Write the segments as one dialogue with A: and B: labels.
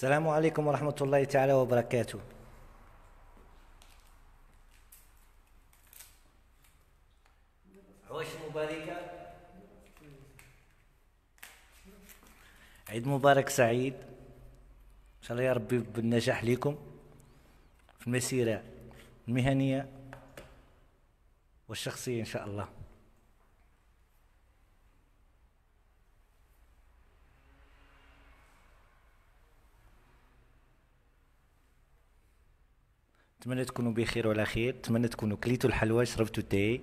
A: السلام عليكم ورحمة الله تعالى وبركاته. عواش مباركة، عيد مبارك سعيد إن شاء الله يا ربي بالنجاح لكم في المسيرة المهنية والشخصية إن شاء الله. نتمنى تكونوا بخير وعلى خير، نتمنى تكونوا كليتوا الحلوى شربتوا التاي.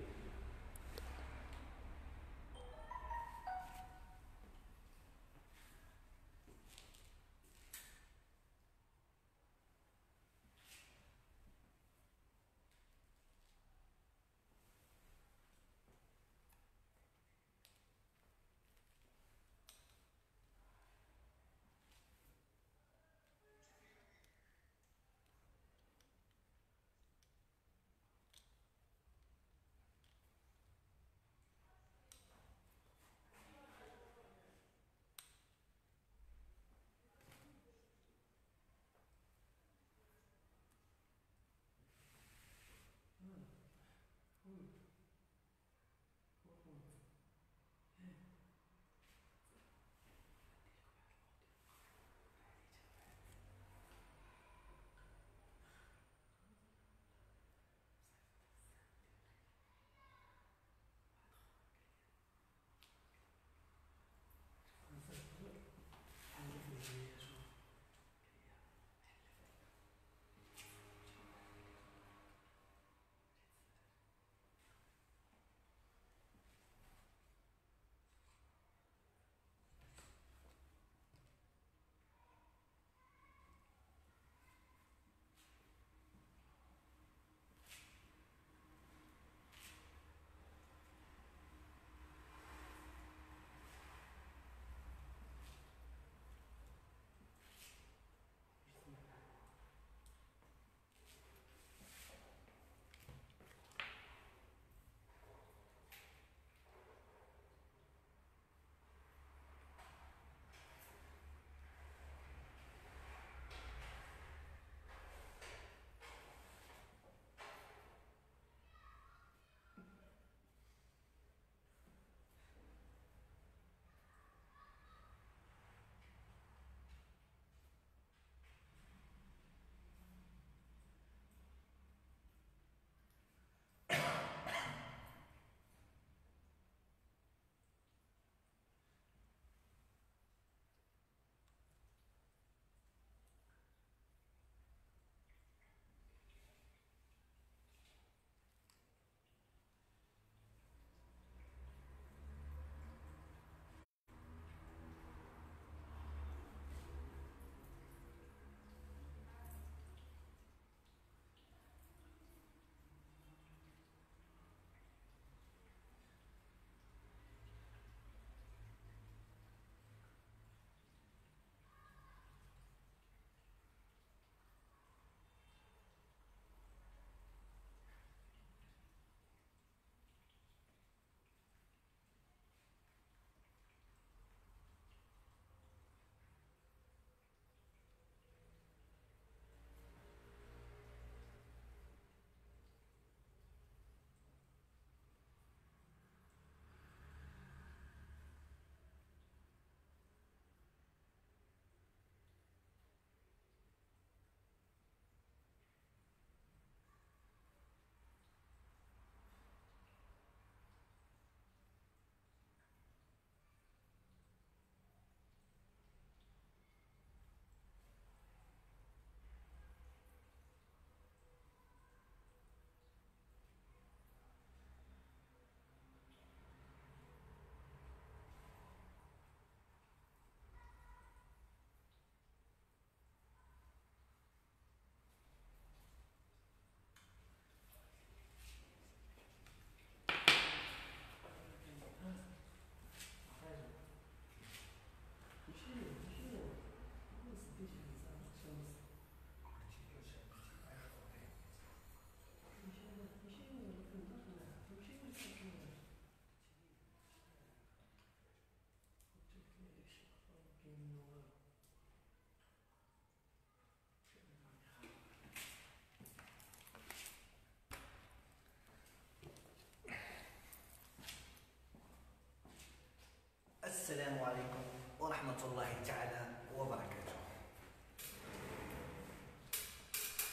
A: السلام عليكم ورحمة الله تعالى وبركاته.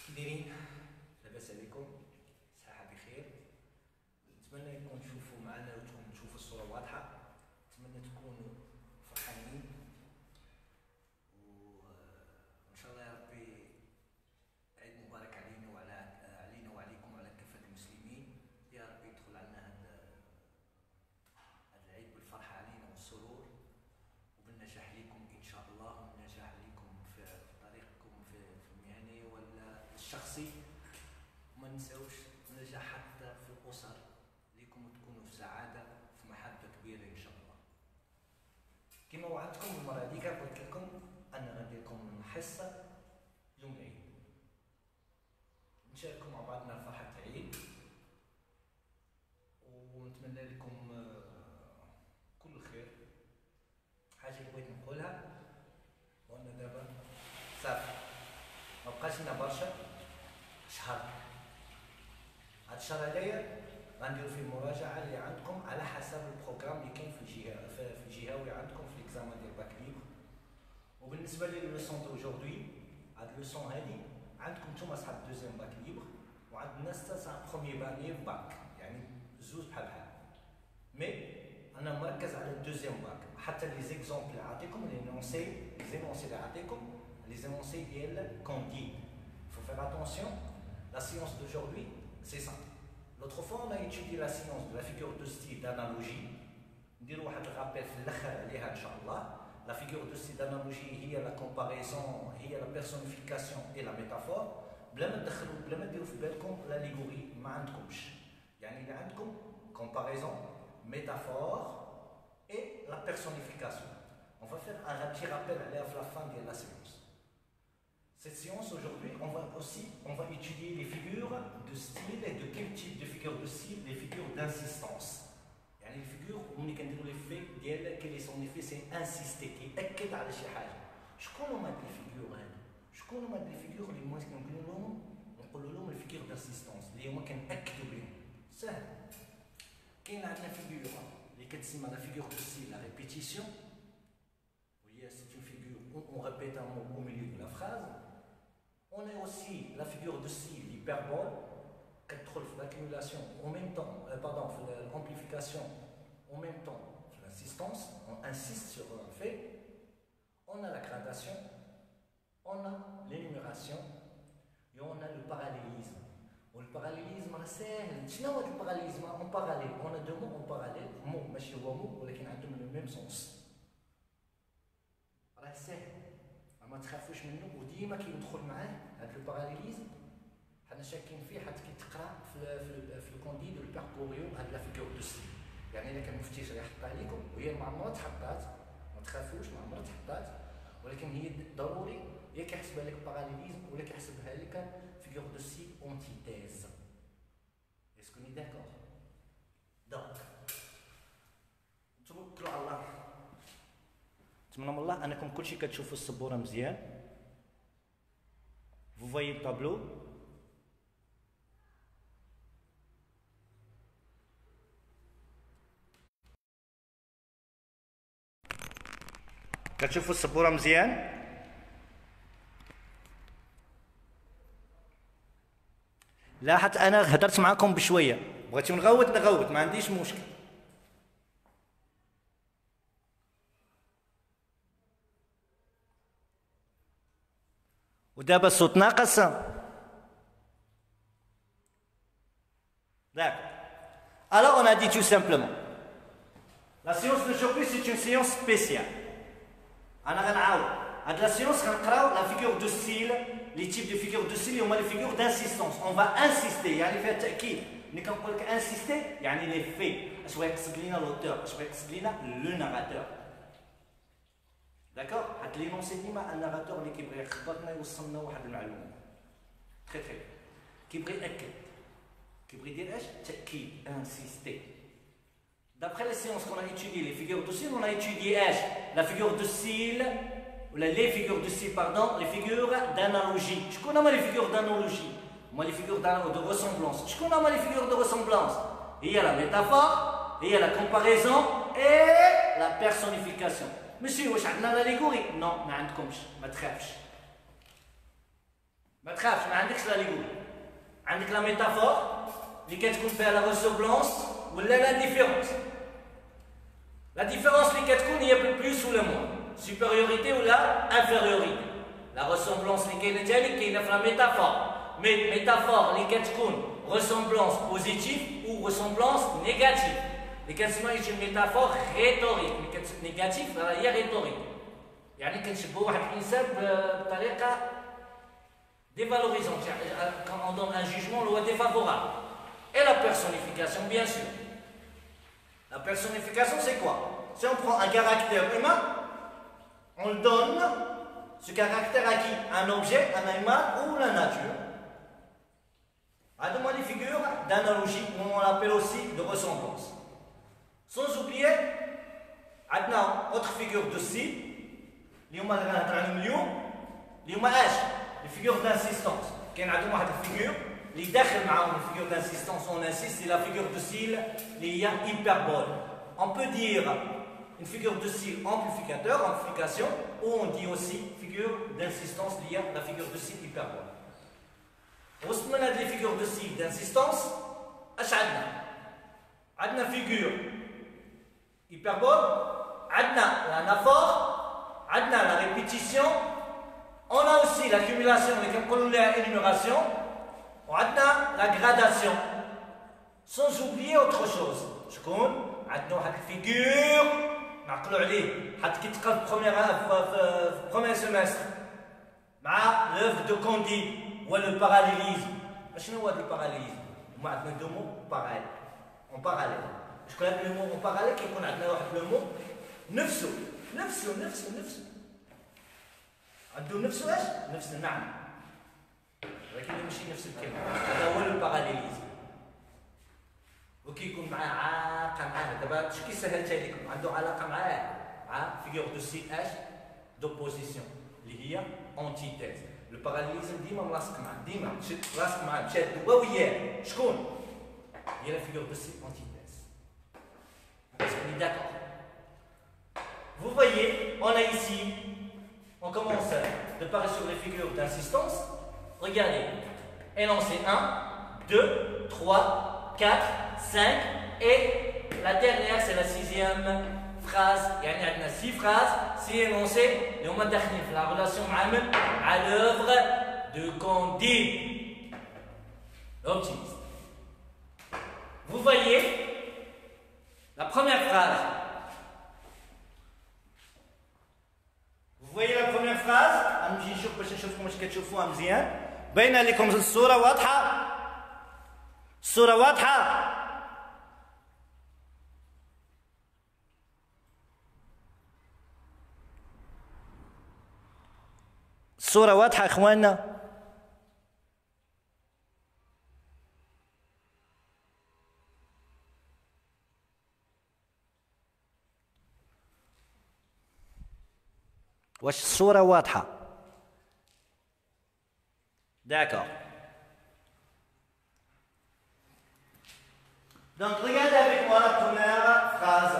A: كي دايرين؟ لاباس عليكم؟ صحة بخير؟ نتمنى يكون تشوفوا معنا وتشوفوا الصورة واضحة. نتمنى تكونوا فرحانين وإن شاء الله يا ربي عيد مبارك علينا وعليكم وعلى كافة المسلمين. يا ربي يدخل علينا هذا العيد بالفرحة علينا والسرور وبالنجاح لكم إن شاء الله، والنجاح لكم في طريقكم في المهني ولا الشخصي. وما ننساوش النجاح حتى في الأسر ليكم وتكونوا في سعادة في محبة كبيرة إن شاء الله. كما وعدتكم المرة هذيك قلت لكم أنا غندير لكم حصة يوم العيد، نشاركوا مع بعضنا فرحة العيد ونتمنى لكم كل خير. حاجة اللي بغيت نقولها وأنا دابا صافي ما بقاش لنا برشا شهر. هاد الشهر هذايا غنديرو فيه المراجعة اللي عندكم على حسب البروغرام اللي كاين في الجهوي عندكم في ليكزامان ديال باك ليبر. وبالنسبة لي لوسون دوجوردي، هاد اللوسون هادي عندكم نتوما صحاب دوزيام باك ليبر وعند الناس تا صحاب بخوميي باني باك، يعني زوج بحال بحال. مي انا مركز على الدوزيام باك. حتى لي زيكزومبل اللي عطيكم لي زينونسي اللي عطيكم لي زينونسي ديال كونديد. faut faire attention. La science d'aujourd'hui c'est ça. L'autre fois on a étudié la science de la figure de style d'analogie. نديرو واحد الرابيل في الاخر عليها ان شاء الله. La figure de style d'analogie هي la comparaison، هي la personnification et la métaphore. بلا ما ديروا في بالكم l'allégorie ما عندكمش. يعني اللي عندكم comparaison، métaphore et la personnification. On va faire un petit rappel à la fin de la séance. Cette séance aujourd'hui, on va étudier les figures de style et de quel type de figures de style, les figures d'insistance. يعني الفيجور ملي كنديروا لي في ديال كلي سون لي في سي انسيستي كيأكد على شي حاجه. شكون هما هاد لي فيجور هادو؟ شكون هما هاد لي فيجور اللي ممكن نقولوا لهم الفيجور دانسيستونس اللي هما كنأكدوا بهم؟ سهل. كاين عندنا فيجور اللي كتسمى لا فيجور دو ستيل لا ريبيتيسيون، وهي سي اون فيجور اون ريبيت ان مو au milieu de la phrase. On a aussi la figure de style l'hyperbole كتدخل في l'accumulation en même temps في l'amplification en même temps في l'insistance. On insiste sur un fait. On a la gradation, on a l'énumération et on a le parallélisme. Le parallélisme راه ساهل. شنو هو الباراليزم؟ en parallèle. On a deux mots en parallèle. mot ماشي هو mot ولكن عندهم le même sens. راه ساهل ما تخافوش منه وديما كيدخل معاه هذا الباراليليزم. حنا شاكين فيه حتى كي تقرا في الكونديد والباركوريو هاد لا فيغور دو ستيل. يعني الا كان المفتش راه يحطها لكم وهي ما عمرها تحطات، ما تخافوش ما عمرها تحطات، ولكن هي ضروري يا كيحسبها لك باراليليزم ولا كيحسبها لك فيغور دو ستيل اونتيتيز. اسكو ني داكور؟ دونك توكلوا على الله. نتمنى من الله انكم كلشي كتشوفوا السبوره مزيان. Vous voyez le tableau. كتشوفوا السبوره مزيان. لا حتى انا هدرت معكم بشويه، بغيتو نغوت ما عنديش مشكل. ودابا الصوت ناقص. D'accord. Alors on a dit tout simplement, la séance d'aujourd'hui c'est une séance spéciale. أنا غنعاود هاد لا séance غنقراو la figure de style، les types de figures de style هما les figures d'insistance. On va insister يعني فيها تأكيد. ملي كنقول لك insister يعني لي في. اش بغا يقصد لينا l'auteur، اش بغا يقصد لينا le narrateur. داكور؟ حيت لينونسي ديما ان ناراتور اللي كيبغي يخبرنا يوصلنا واحد المعلومه. تري كيبغي ياكد، كيبغي يدير اش؟ تاكيد، انسيستي. D'après les séances qu'on a étudiées, les figures de style, on a étudié la figure de style, ou les figures de style, pardon, les figures d'analogie. Je connais les figures d'analogie, moi les figures de ressemblance. Je connais les figures de ressemblance. Il y a la métaphore, il y a la comparaison et la personnification. Monsieur, واش عندنا l'allégorie? Non, ما عندكمش، ما تخافش. ما تخافش، ما عندكش l'allégorie. عندك la métaphore اللي كتكون فيها la ressemblance ولا la différence. La différence اللي كتكون هي بالبلوس ولا موان. Supériorité ou la infériorité. La ressemblance اللي كاينه ثاني كاينه في la métaphore. Mais métaphore اللي كتكون ressemblance positive ou ressemblance négative. اللي كنسميوها يجي métaphore rhétorique. اللي كتكون négative هي rhétorique. يعني كنشبهوا واحد الانسان بطريقه dévalorisante. Quand on donne un jugement, on le défavorable. Et la personnification, bien sûr. La personnification, c'est quoi? Si on prend un caractère humain, on le donne, ce caractère à qui? Un objet, un animal ou la nature. À des figures d'analogie, ou on l'appelle aussi de ressemblance. Sans oublier, maintenant, autre figure de style, les figures d'assistance. Il y a une figure, les figure d'assistance, on insiste, c'est la figure de style, il y a hyperbole. On peut dire une figure de style amplificateur, amplification, ou on dit aussi figure d'insistance liée à la figure de style hyperbole. On se met les figures de style d'insistance, on a une figure hyperbole, on a l'anaphore, on a la répétition, on a aussi l'accumulation, l'énumération, on a la gradation, sans oublier autre chose. Je connais, on a une figure, نعقلوا عليه حتى كي تقرا في premier semestre مع l'œuvre de Candide ou le parallélisme. شنو هو le parallélisme؟ هما عندنا دو مو بارال اون باراليل. شكون هذا لو مو اون باراليل كيكون عندنا واحد لو مو نفسه عنده نفسه اش؟ نفس المعنى ولكن ماشي نفس الكلمه. هذا هو لو باراليليزم. وكيكون معاه علاقه معاه دابا شكي سهلتها لكم عنده علاقه معاه مع فيغور دو سي اش دوبوزيسيون اللي هي انتيتيز. لو باراليليزم ديما ملاصق معاه ديما ملاصق معاه مشاد هو وياه شكون؟ هي لا فيغور دو سي انتيتيز. Est-ce qu'on est d'accord? Vous voyez, on a ici, on commence de parler sur les figures d'insistance. Regardez, énoncé 1, 2, 3, 4, 5 et la dernière c'est la sixième phrase. يعني عندنا 6 phrases, 6 énoncés et on va داخلين في la relation à l'œuvre de Candide, l'optimiste. Vous voyez la première phrase. Vous voyez la première phrase? نمشي نشوف باش نشوفكم واش كتشوفوها مزيان. باينه لكم الصوره واضحه؟ الصوره واضحه؟ الصوره واضحه اخواننا؟ واش الصورة واضحة؟ D'accord. Donc regardez avec moi la première phrase.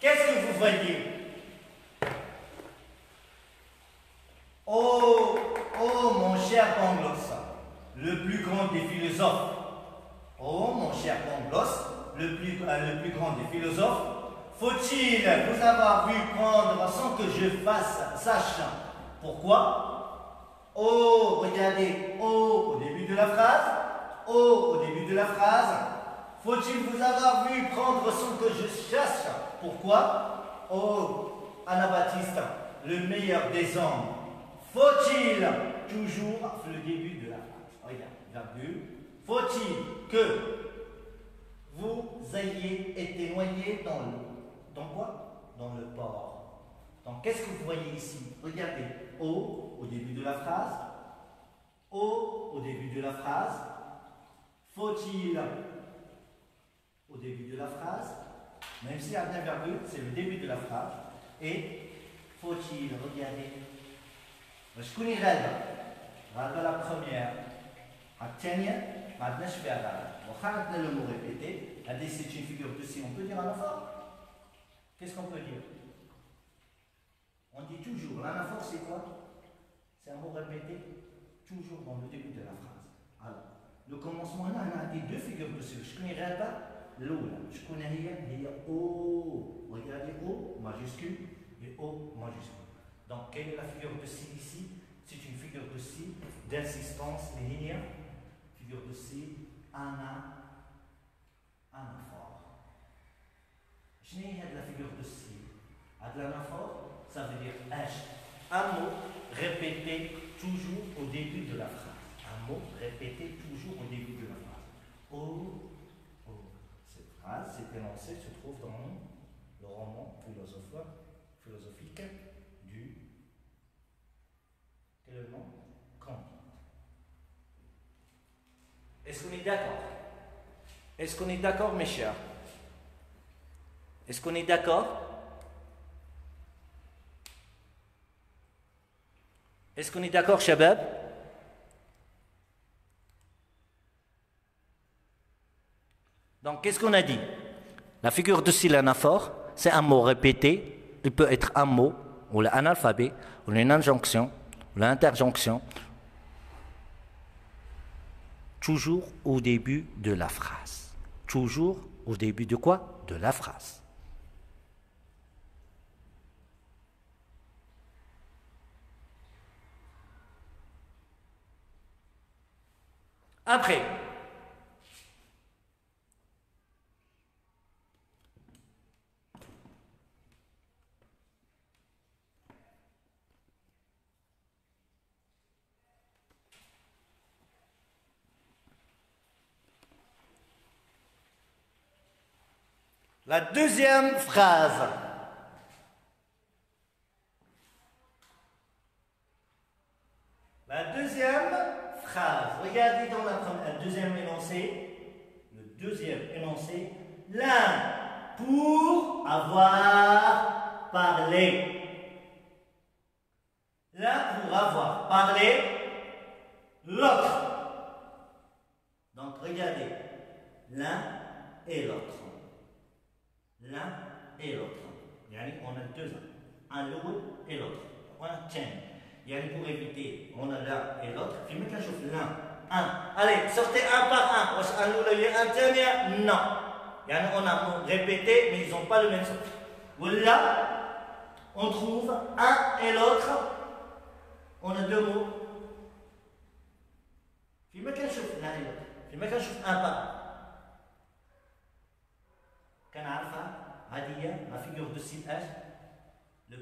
A: Qu'est-ce que vous voyez? Oh, oh mon cher Pangloss, le plus grand des philosophes. Oh mon cher Pangloss, le plus grand des philosophes. Faut-il vous avoir vu prendre sans que je sache pourquoi? Oh, regardez, oh au début de la phrase. Oh au début de la phrase. Faut-il vous avoir vu prendre sans que je sache pourquoi? Oh, Anabaptiste, le meilleur des hommes. Faut-il toujours le début de la phrase? Regarde, virgule. Faut-il que vous ayez été noyé dans quoi? Dans le port. Donc, qu'est-ce que vous voyez ici? Regardez. Au début de la phrase. Au début de la phrase. Faut-il au début de la phrase. Même s'il y a un virgule, c'est le début de la phrase. Et faut-il, regardez. شكون يغالبها؟ غالبة la première. الثانية ما عندناش فيها غالبة. واخا عندنا le mot répété. C'est une figure de si on peut dire un enfant. Qu'est-ce qu'on peut toujours dans le début de la phrase. Alors, le commencement, on a des deux figures de style. Je connais pas l'eau. Je connais il y a O. Regardez O majuscule et O majuscule. Donc, quelle est la figure de style ici? C'est une figure de style d'insistance linéaire. Figure de style anaphore. Je n'ai la figure de style. L'anaphore, ça veut dire un mot répété toujours au début de la phrase. Un mot répété toujours au début de la phrase. Oh, oh. Cette phrase, cet énoncé se trouve dans le roman philosophique du. Quel est le nom? Candide. Est-ce qu'on est d'accord? Est-ce qu'on est d'accord, mes chers? Est-ce qu'on est d'accord? Est-ce qu'on est d'accord, Shabab? Donc, qu'est-ce qu'on a dit? La figure de style anaphore, c'est un mot répété. Il peut être un mot, ou un alphabet, ou une injonction, ou l'interjonction, toujours au début de la phrase. Toujours au début de quoi? De la phrase. Après, la deuxième phrase. La deuxième phrase. Regardez dans le deuxième énoncé. Le deuxième énoncé. L'un pour avoir parlé. L'un pour avoir parlé. L'autre. Donc regardez. L'un et l'autre. L'un et l'autre. On a deux. Un l'un et l'autre. On a tiens. Pour éviter, on a l'un et l'autre. Puis maintenant, je fais l'un. Un. Allez, sortez un par un. Un dernier, non. On a répété, mais ils n'ont pas le même sens. Voilà, on trouve un et l'autre. On a deux mots. Puis maintenant, je fais l'un et l'autre. Puis maintenant, je fais un par un. Quand on a dit, la figure de style H, le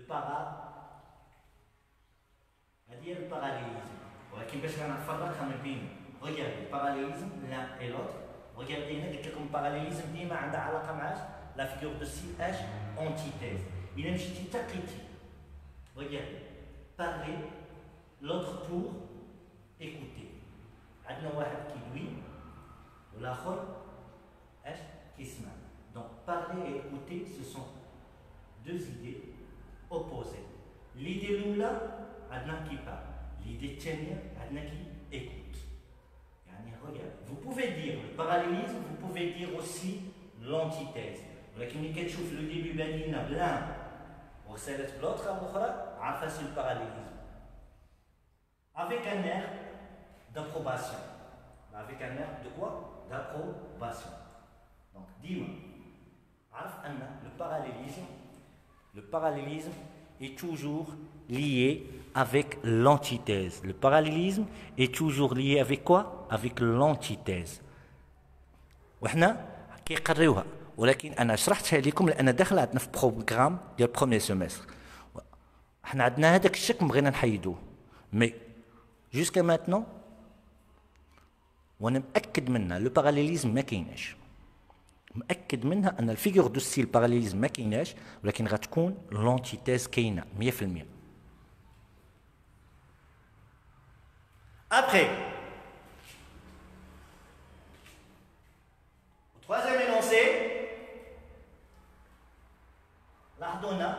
A: le parallélisme. Regardez, le parallélisme, l'un et l'autre. Regardez, le parallélisme, la figure de style H, antithèse. Il y a une petite critique. Regardez, parler, l'autre pour écouter. Il y a un qui lui, l'autre qui se met. Donc, parler et écouter, ce sont deux idées opposées. L'idée l'oula, adna qui parle. L'idée tienne, adna qui écoute. Regarde, vous pouvez dire le parallélisme, vous pouvez dire aussi l'antithèse. ولكن ملي كتشوف le début بادينا بلان وسالت بلوطخ الاخرى عارفه سي الباراليزم. Avec un air d'approbation. Avec un air de quoi? D'approbation. Donc, dis-moi, le parallélisme est toujours lié avec l'antithèse. Le parallélisme est toujours lié avec quoi? Avec l'antithèse. وحنا كيقريوها ولكن انا شرحتها لكم لان داخله عندنا في البروغرام ديال بروميير سيمستر. حنا عندنا هذاك الشكل بغينا نحيدوه مي جوسكا ماتنون وانا مأكد منها لو باراليليزم ما كايناش. مأكد منها ان الفيغور دو ستيل باراليليزم ما كايناش ولكن غتكون لونتيتيز كاينه 100%. Après, au troisième énoncé, l'Ardonna,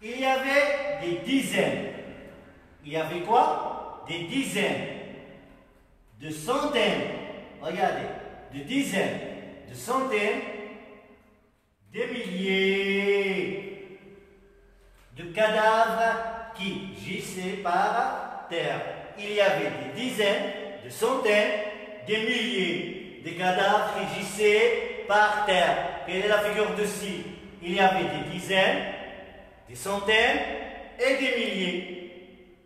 A: il y avait des dizaines. Il y avait quoi? Des dizaines, de centaines, regardez, de dizaines, de centaines, des milliers de cadavres qui gissaient par terre.
B: il y avait des dizaines, des centaines, des milliers de cadavres qui gissaient par terre. Quelle est la figure de ci? Il y avait des dizaines, des centaines et des milliers.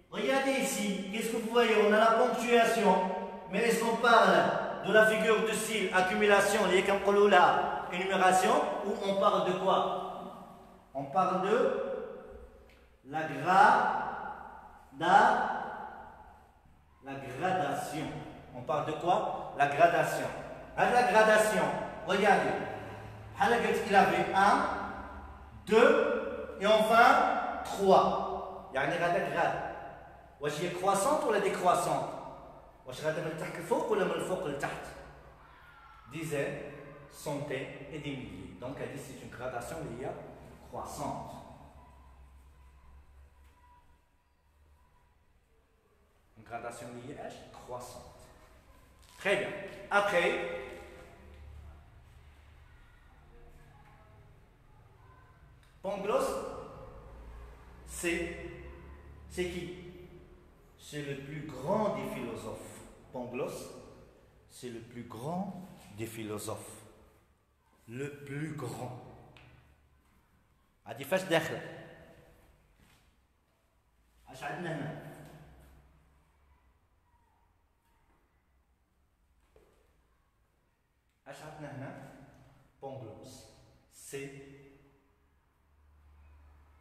B: Regardez ici, qu'est-ce que vous voyez? On a la ponctuation. Mais est-ce qu'on parle de la figure de style, accumulation, énumération, ou on parle de quoi? On parle de la gradation. On parle de quoi? La gradation. À la gradation, regardez. Il avait 1, 2 et enfin 3. يعني غادا grade. واش هي croissante ولا décroissante؟ واش غادا من التحت للفوق ولا من الفوق للتحت؟ Dizaines, centaines et des milliers. Donc elle dit c'est une gradation liée croissante. Une gradation liée croissante. Très bien. Après, Pangloss, c'est qui? C'est le plus grand des philosophes. Pangloss, c'est le plus grand des philosophes. Le plus grand. هادي فاش داخله؟ اش عندنا هنا؟ اش عندنا هنا؟ Pangloss, c'est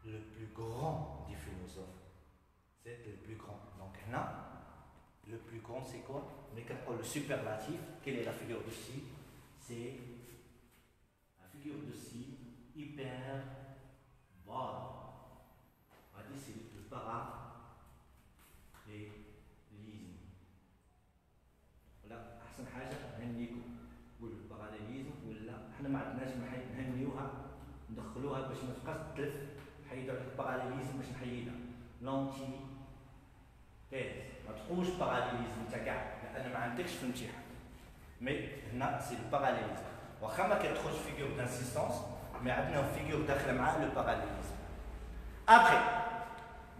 B: le plus grand des philosophes. C'est le plus grand. Donc là, le plus grand c'est quoi? Mais quand le superlatif, quelle est la figure de ci? C'est la figure de ci hyperbole. On va dire c'est le parallélisme. Voilà, أحسن حاجة نهنيكم بالباراليليزم ولا احنا ما عندناش نهنيوها ندخلوها باش ما تبقاش تلف. حيدوا عليك الباراليليزم باش نحيدها. لونتي تيز ما تقولش باراليليزم انت كاع لان ما عندكش في الامتحان. مي هنا سي الباراليليزم واخا ما كتدخلش فيغور دانسيستونس مي عندنا فيغور داخله معاه لو باراليليزم. Après,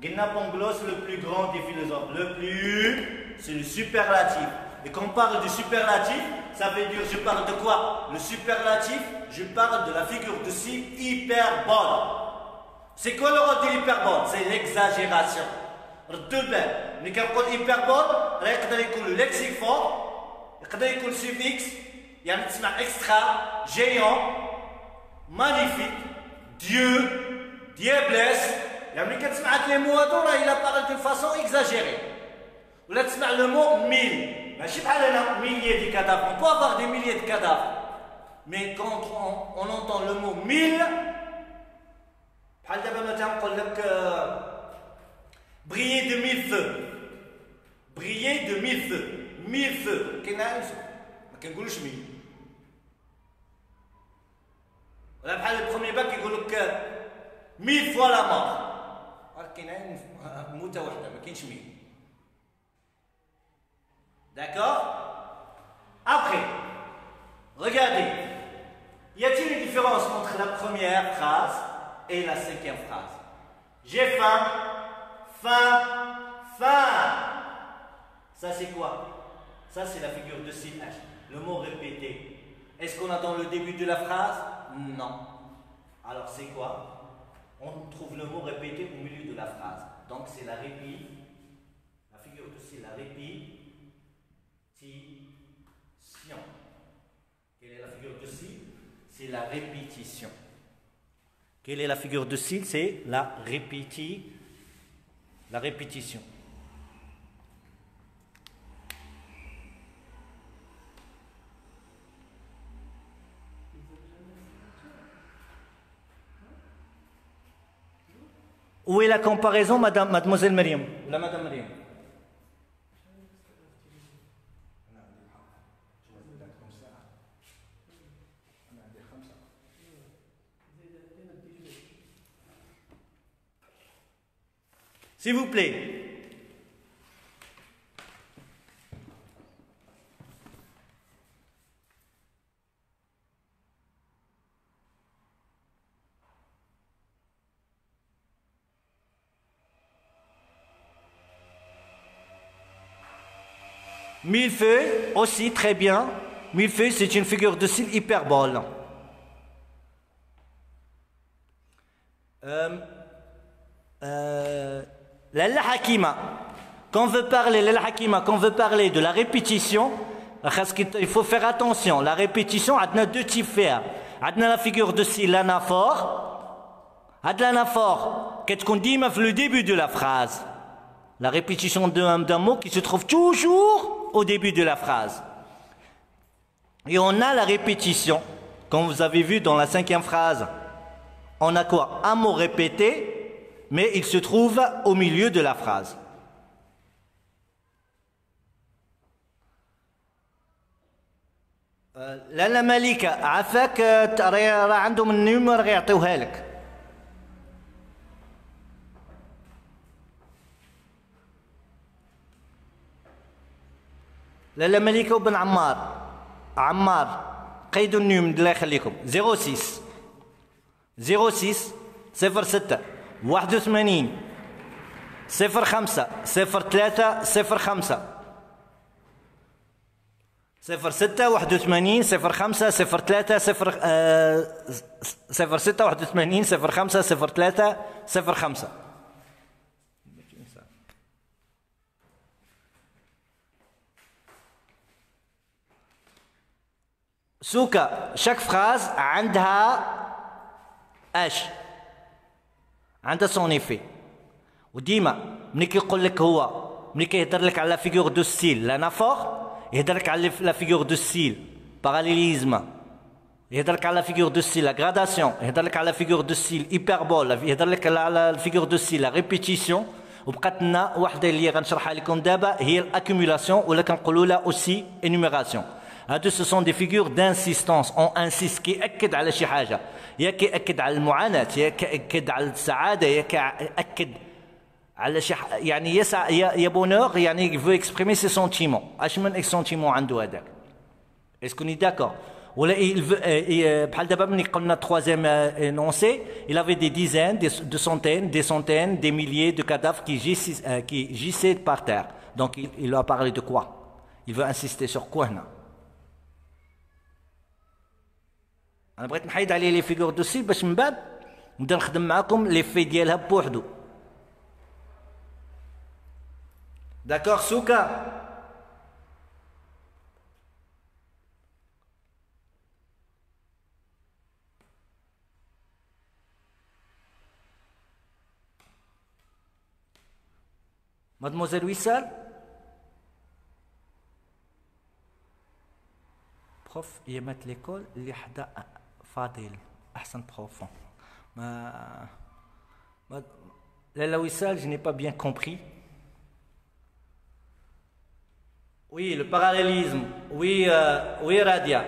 B: قلنا Pangloss le plus grand des philosophes. Le plus, c'est le superlatif. Et quand on parle du superlatif, ça veut dire je parle de quoi? Le superlatif, je parle de la figure de ci hyperbole. C'est quoi le rôle de l'hyperbole? C'est l'exagération. ردوا البال ملي كنقول hyperbole راه يقدر يكون لو ليكسيك فور، يقدر يكون سيفيكس، يعني تسمع اكسترا، جيون، مانيفيك، ديو، ديابليس، يعني ملي كتسمع هاد لي مو هادو راه إلا بارل دون فاسون اكزاجيري. ولا تسمع لو مو ميل، ماشي بحال هنا ميليي دي كادافر، on peut avoir des milliers de cadavres. Mais quand on entend le mot mille، بحال دابا مثلا نقول لك briller de mille feux. Briller de mille feux. Mille feux. كاين ما كنقولوش ميل. ولا بحال البروميي باك كيقول لك mille fois la mort. كاين موته واحده ما كاينش ميل. D'accord? Après, regardez. Y a-t-il une différence entre la première phrase et la cinquième phrase? J'ai faim. Faim, faim. Ça c'est quoi? Ça c'est la figure de style H. Le mot répété. Est-ce qu'on a dans le début de la phrase? Non. Alors c'est quoi? On trouve le mot répété au milieu de la phrase. Donc c'est la répétition. La figure de style, la répétition. Quelle est la figure de style? C'est la répétition. Quelle est la figure de style? C'est la répétition. La répétition. Où est la comparaison, mademoiselle Myriam? La madame Myriam. S'il vous plaît. Millefeuille aussi, très bien. Millefeuille, c'est une figure de style hyperbole. Lalla Hakima. Quand on veut parler, de la répétition, il faut faire attention. La répétition, on a deux types faire. On a la figure de style l'anaphore. L'anaphore, qu'est-ce qu'on dit le début de la phrase? La répétition d'un mot qui se trouve toujours au début de la phrase. Et on a la répétition, comme vous avez vu dans la 5e phrase. On a quoi? Un mot répété, mais il se trouve au milieu de la phrase. لالا مليكة عفاك راه عندهم النيمير غيعطيوها لك. لالا مليكة وبن عمار قيدوا النيم الله يخليكم. 06 06 81 05 03 05 06 81 05 03 06 81 05 03 05. سوكا chaque phrase عندها عندها son effet. وديما ملي كيقول لك هو ملي كيهضر لك على فيغور دو ستيل لانافور يهضرك على لا فيغور دو ستيل باراليليزم يهضرك على لا فيغور دو ستيل لا غراداسيون يهضرك على لا فيغور دو ستيل ايبربول يهضرك على لا فيغور دو ستيل لا ريبيتيسيون وبقات لنا وحده اللي غنشرحها لكم دابا هي الاكيمولاسيون ولا كنقولوا لها اوسي انيميراسيون. هادو سو سون دي فيغور دانسيستونس اون انسيست كيأكد على شي حاجه يا كيأكد على المعاناه يا كيأكد على السعاده يا كيأكد على شي يعني يا بونور يعني veut exprimer ses sentiments. اش من سنتيمون عنده هذاك؟ اسكوني داكور ولا بحال دابا ملي قلنا troisième énoncé il avait des dizaines de centaines des centaines des milliers de cadavres qui gissaient par terre. Donc il a parlé de quoi? Il veut insister sur quoi هنا؟ انا بغيت نحيد عليه لي فيغور دو سيل باش من بعد نبدا نخدم معاكم لي في ديالها بوحدو. داكور سوكا؟ مادموزيل ويسال بروف ايامات ليكول اللي حدا فاضل احسن بروفون ما لالا ويسال je n'ai pas bien compris. Oui, le parallélisme. Oui, oui, Radia.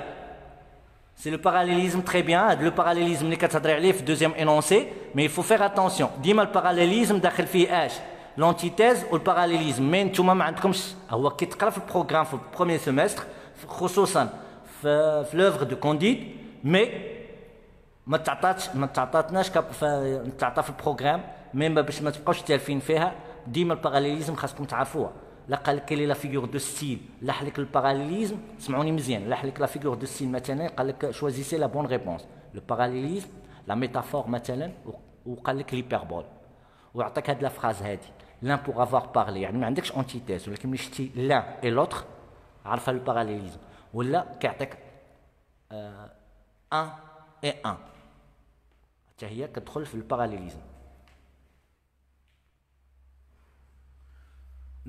B: C'est le parallélisme très bien. Le parallélisme, اللي كتهضري عليه في deuxième énoncé, mais il faut faire attention. ديما الباراليليزم داخل فيه اش؟ لونتيتيز والباراليليزم. مي نتوما ما عندكمش هو كيتقرا في البروغرام في البروميير سيمستر خصوصا في لوفغ دو كونديت مي ما تعطاتناش تعطى في البروغرام مي باش ما تبقاوش تالفين فيها. ديما الباراليليزم خاصكم تعرفوها. لا قال لك كاين لا فيغور دو ستيل لاح لك الباراليليزم سمعوني مزيان لاح لك لا فيغور دو ستيل مثلا قال لك شوازيسي لا بون ريبونس لو باراليليزم لا ميتافور مثلا وقال لك ليبربول ويعطيك هاد لا فراز هادي لان بور افوار بارلي يعني ما عندكش اونتيتيز ولكن ملي شتي لان اي لوتر عارفه لو باراليليزم ولا كيعطيك ان اي ان حتى هي كتدخل في الباراليليزم.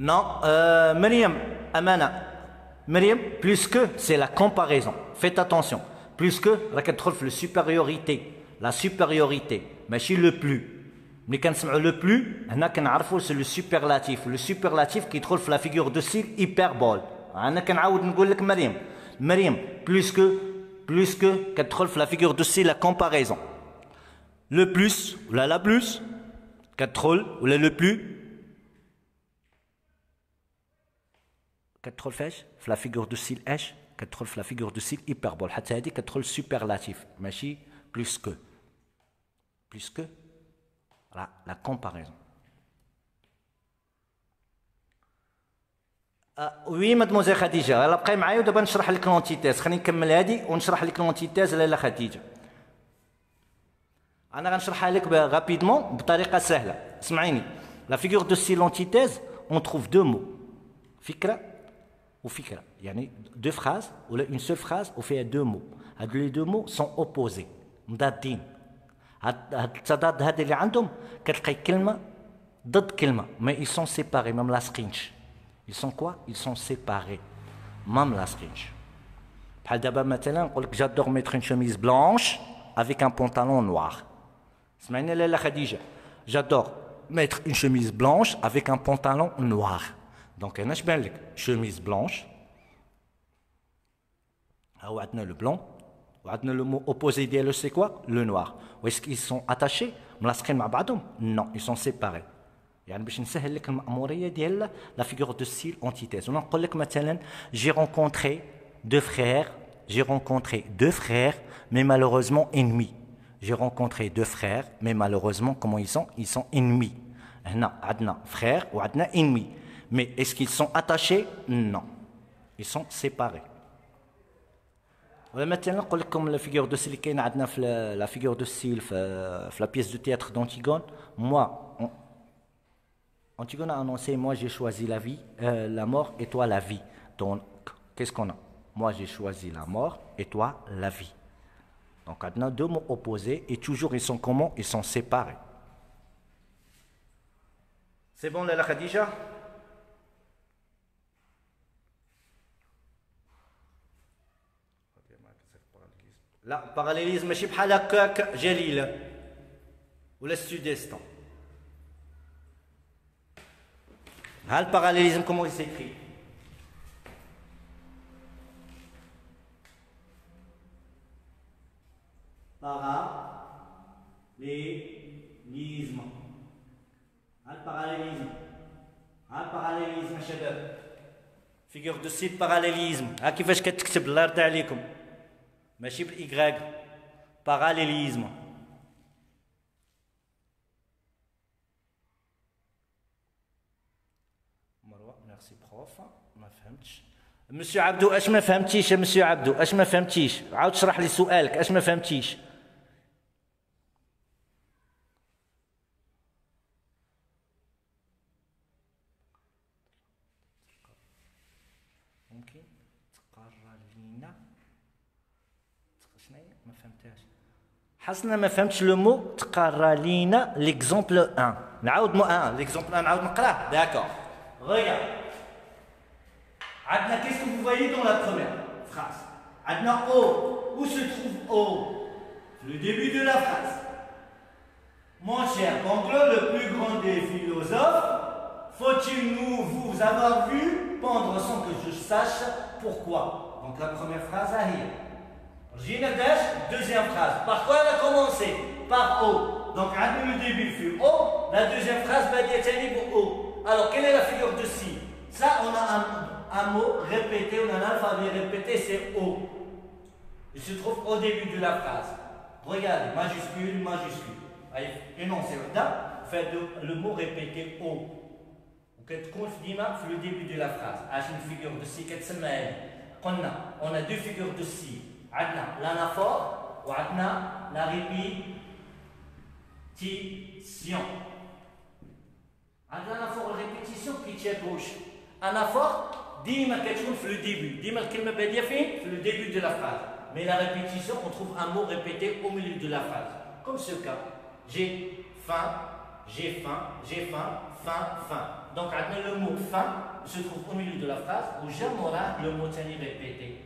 B: Non, Myriam, Amana. Myriam, plus que, c'est la comparaison. Faites attention. Plus que, la supériorité. La supériorité. Mais si le plus. Mais quand c'est le plus, c'est le superlatif. Le superlatif qui trouve la figure de style hyperbole. Myriam, plus que, qui trouve la figure de style la comparaison. Le plus, ou la plus, qui trouve, ou le plus, كتدخل فاش في لا فيغور دو ستيل اش كتدخل في لا فيغور دو ستيل هيبربول حتى هذه كتدخل سوبرلاتيف ماشي بلوس كو لا كومباريزون. وي مادموزيل خديجه يلا بقاي معايا ودابا نشرح لك لونتيتيز. خليني نكمل هادي ونشرح لك لونتيتيز لاله خديجه. انا غنشرحها لك رابيدمون بطريقه سهله. اسمعيني. لا فيغور دو سي لونتيتيز اون تروف دو مو فكره وفكره، يعني دو فراز ولا اون سول فراز وفيها دو مو. هاد لي دو مو سون اوبوزي مضادين. هاد التضاد هذا اللي عندهم كتلقاي كلمه ضد كلمه مي ils sont séparés même لاصقينش. ils sont quoi ils sont séparés même لاصقينش. بحال دابا مثلا نقول لك جادور ميتر اون شوميز بلانش avec un pantalon noir. اسمعيني لاله خديجه. جادور mettre une chemise blanche avec un pantalon noir. Donc هنا اش بان لك chemise blanche هاو عندنا le blanc وعندنا le mot opposé ديالو c'est quoi le noir. est-ce qu'ils sont attachés ملاصقين مع بعضهم؟ non ils sont séparés. يعني باش نسهل لك المأمورية ديال la figure de style antithèse. ونقول لك مثلا j'ai rencontré deux frères mais malheureusement ennemis. J'ai rencontré deux frères mais malheureusement comment ils sont ennemis. هنا عندنا frère وعندنا ennemi. Mais est-ce qu'ils sont attachés? non ils sont séparés. ولا مثلا نقول لكم لا فيغور دو ستيل اللي كاينه عندنا في لا فيغور دو ستيل في لا بيس دو تhéâtre d'Antigone. Antigone a annoncé moi j'ai choisi la vie, la mort et toi la vie. Donc qu'est-ce qu'on a? Moi j'ai choisi la mort et toi la vie. Donc on a deux mots opposés et toujours ils sont comment? Ils sont séparés. C'est bon Lala Khadija? لا parallélisme ماشي بحال هكاك جليل ولا sud-est. ها الباراليليزم comment il s'écrit? parallélisme. ها الباراليليزم يا شباب. فيغور دو ستيل باراليليزم. ها كيفاش كتكتب الله يرضي عليكم ماشي بالإيكغاك. باراليليزم. مروه ميرسي بروف. ما فهمتش مسيو عبدو. اش ما فهمتيش يا مسيو عبدو؟ اش ما فهمتيش؟ عاود شرح لي سؤالك. اش ما فهمتيش؟ ممكن تقرا لينا شناهي؟ ما فهمتهاش. حسنا ما فهمتش لو مو تقرا لينا ليكزومبل 1. نعاود مو 1 ليكزومبل 1 نعاود نقراه. داكور. Regarde. Adna, qu'est-ce que vous voyez dans la première phrase? Adna, O. Où se trouve O? Le début de la phrase. Mon cher Pangloss, le plus grand des philosophes, faut-il vous avoir vu pendre sans que je sache pourquoi? Donc la première phrase arrive. Deuxième phrase. Par quoi elle a commencé? Par O. Donc le début fut O. La deuxième phrase va dire O. Alors, quelle est la figure de si? Ça, on a un mot répété, on a un alphabet répété, c'est O. Il se trouve au début de la phrase. Regardez, majuscule, majuscule. Énoncé, fait le mot répété O. Le début de la phrase. Une figure de si, on a deux figures de si. L'anaphore ou la répétition. L'anaphore répétition qui tient gauche. Anaphore, dima كتكون في le début. ديما الكلمة بادية فين؟ في le début de la phrase. Mais la répétition, on trouve un mot répété au milieu de la phrase. Comme ce cas. J'ai faim, j'ai faim, j'ai faim, faim, faim. Donc le mot faim se trouve au milieu de la phrase où j'aimerais le mot tani répété.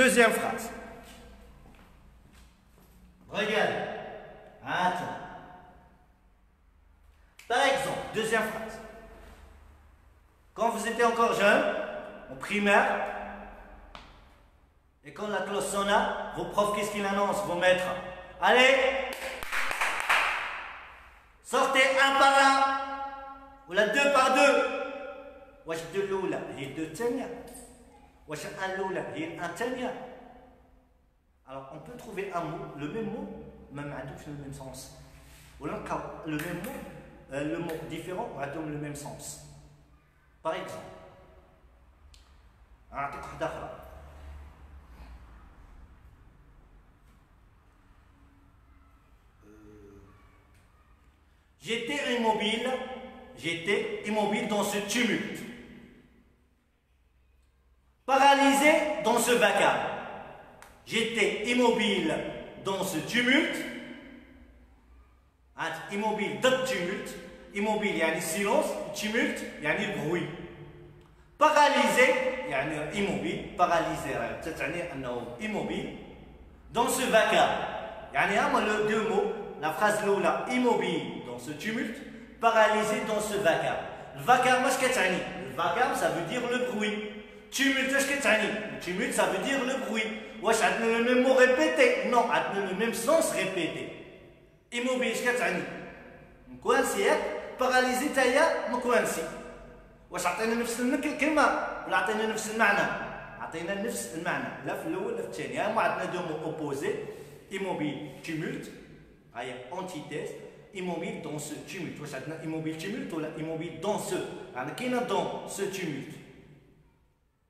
B: Deuxième phrase. Regarde. Attends. Par exemple, deuxième phrase. j'étais encore jeune, en primaire, et quand la cloche sonna, vos profs, qu'est-ce qu'ils annoncent, vos maîtres? Allez, sortez un par un, ou la deux par deux. Wesh deux l'oula, هي deux الثانية. Wesh un l'oula, هي un الثانية. Alors on peut trouver un mot, le même mot, même à le même sens. Ou le même mot, le mot différent, a le même sens. Par exemple, نعطيك واحدة أخرى. J'étais immobile dans ce tumulte, paralysé dans ce vacarme. J'étais immobile dans ce tumulte, immobile dans le tumulte, immobile يعني silence, tumulte يعني bruit. Paralysé يعني immobile, paralysé تعني أنه immobile dans ce vacarme. يعني هما les deux mots, la phrase l'oula immobile dans ce tumulte, paralysé dans ce vacarme. Le vacarme اش كتعني؟ Le vacarme ça veut dire le bruit. Tumulte اش كتعني؟ Le tumulte ça veut dire le bruit. واش عندنا le même mot répété؟ Non, عندنا le même sens répété. Immobile اش كتعني؟ مكوانسي ياك؟ paralysé تاهي مكوانسي. واش عطينا نفس الكلمة ولا عطينا نفس المعنى؟ عطينا نفس المعنى، لا في الأول لا في الثاني. هما عندنا دو مو اوبوزي، immobile tumulte، هي antithèse. Immobile dans ce tumulte. واش عندنا immobile tumulte ولا immobile dans ce؟ يعني كاينه dans ce tumulte.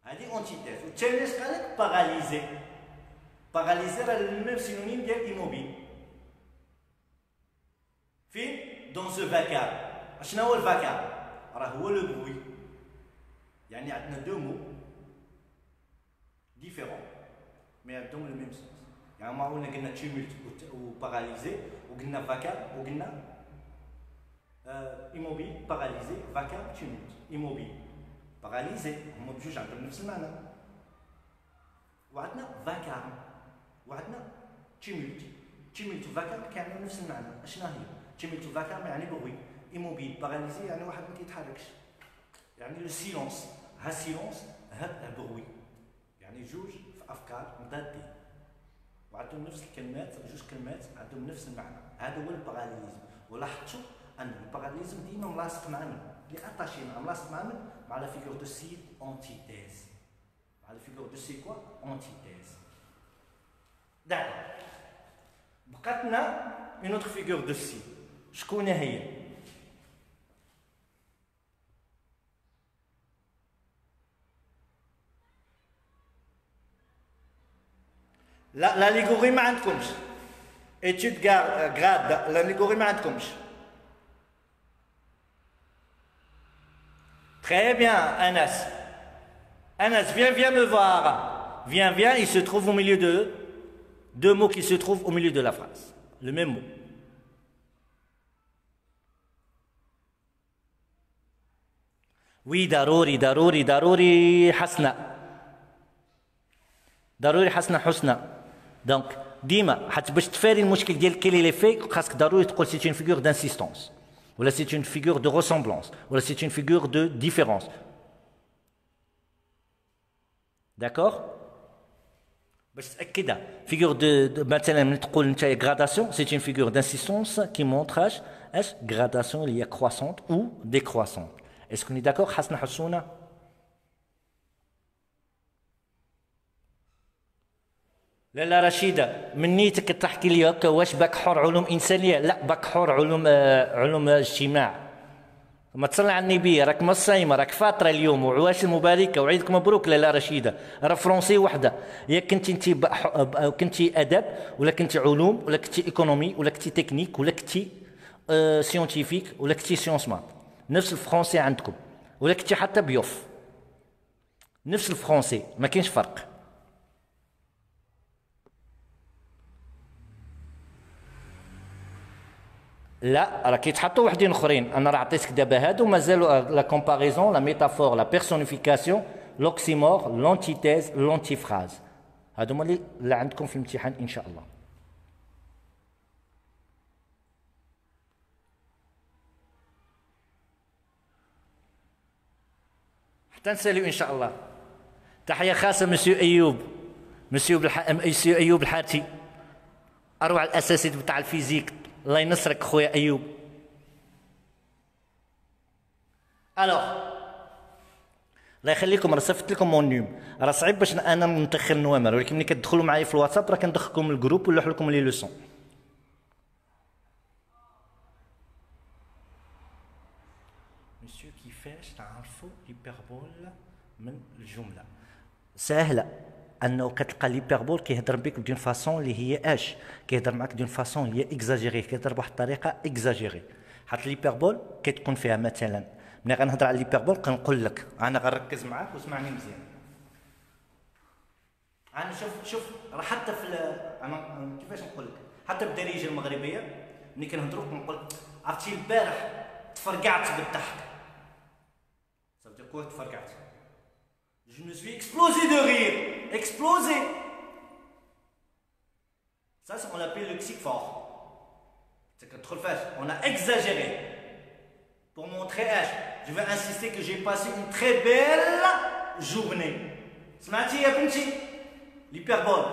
B: هذه antithèse. والثاني اش قال لك؟ paralysé. paralysé راه الميم سينونيم ديال immobile. فين؟ dans ce vacarme. شنو هو الفاكار؟ راه هو لو بروي. يعني عندنا دو مو ديفيرون مي عندهم لو ميم سونس. يعني ما قلنا تيمولت وباراليزي وقلنا فاكار وقلنا ايموبيل باراليزي فاكار تيمولت ايموبيل باراليزي هما بجوج عندهم نفس المعنى. وعندنا فاكار وعندنا تيمولت وفاكار كيعنيو نفس المعنى. اشنا هي تيمولت وفاكار يعني بروي. ايموبيل باراليزي يعني واحد ما كيتحركش، يعني لو سيلونس. ها سيلونس ها بروي، يعني جوج في افكار مضادين وعندهم نفس الكلمات، جوج كلمات عندهم نفس المعنى. هذا هو الباراليزم. ولاحظتوا ان الباراليزم ديما ملاصق مع من؟ لي اتاشي ملاصق مع من؟ مع لا فيغور دو سي اونتيتيز. مع لا فيغور دو سي كوا اونتيتيز. داكور. بقات لنا اون اوتر فيغور دو سي. شكون هي؟ لا l'allégorie ما عندكمش. étude grade l'allégorie ما عندكمش. Très bien, Anas. Anas, viens me voir. Viens, il se trouve au milieu de deux mots qui se trouvent au milieu de la phrase. Le même mot. Oui, ضروري حسنة. ضروري حسنة حسنى. دونك ديما حتى باش تفاري المشكل ديال كيلي لي في خاصك ضروري تقول سي اون فيغور دانسيستونس ولا سي اون فيغور دو ريسومبلونس ولا سي اون فيغور دو ديفيرونس. داكور؟ باش تاكدها فيغور دو مثلا ملي تقول انت غراداسيون سي اون فيغور دانسيستونس كي مونطر اش غراداسيون اللي هي كرواسونت او ديكرواسونت. اسكو ني داكور حسنا حسونا؟ لاله رشيده من نيتك تحكي لي هكا واش باك حور علوم انسانيه؟ لا باك حور علوم اجتماع. ما تصلي على النبي راك ما صايمه راك فاطره اليوم وعواش المباركه وعيدك مبروك لاله رشيده. راه فرونسي وحده يا كنتي انت كنتي ادب ولا كنتي علوم ولا كنتي ايكونومي ولا كنتي تكنيك ولا كنتي سيونتيفيك ولا كنتي سيونس مات نفس الفرونسي عندكم ولا كنتي حتى بيوف نفس الفرونسي ما كاينش فرق. لا راه كيتحطوا وحدين اخرين. انا راه عطيتك دابا هادو مازالوا لا كومباريزون لا ميتافور لا بيرسونيفيكاسيون لوكسيمور لونتيتيز لونتيفراز. هادو هما اللي عندكم في الامتحان ان شاء الله.
A: حتى نساليو ان شاء الله. تحيه خاصه مسيو ايوب، مسيو ايوب الحارتي، اروع الاساسيات بتاع الفيزيك. الله ينصرك خويا ايوب. الوغ الله يخليكم، راه صيفط لكم مون نيم، راه صعيب باش انا نتخر نوامر، ولكن ملي كتدخلوا معايا في الواتساب راه كندخلكم الجروب ونلوح لكم لي لوسون. مسيو كيفاش تعرفوا ليبربول من الجمله؟ ساهله، انه كتلقى ليبربول كيهضر بك بدون فاسون اللي هي اش، كيهضر معاك دون فاسون اللي هي اكزاجيري، كيهضر بواحد الطريقه اكزاجيري. حيت ليبربول كتكون فيها مثلا، ملي غنهضر على ليبربول كنقول لك، انا غنركز معاك واسمعني مزيان. انا شوف راه حتى في انا كيفاش نقول لك، حتى بالدارجه المغربيه ملي كنهضروا كنقول عرفتي البارح تفرقعت بالضحك. صافي كوا تفرقعت، je me suis explosé de rire, explosé. Ça on l'appelle le lexique fort. C'est que trop fâche, on a exagéré pour montrer H. Je veux insister que j'ai passé une très belle journée. سمعتي يا بنتي؟ l'hyperbole.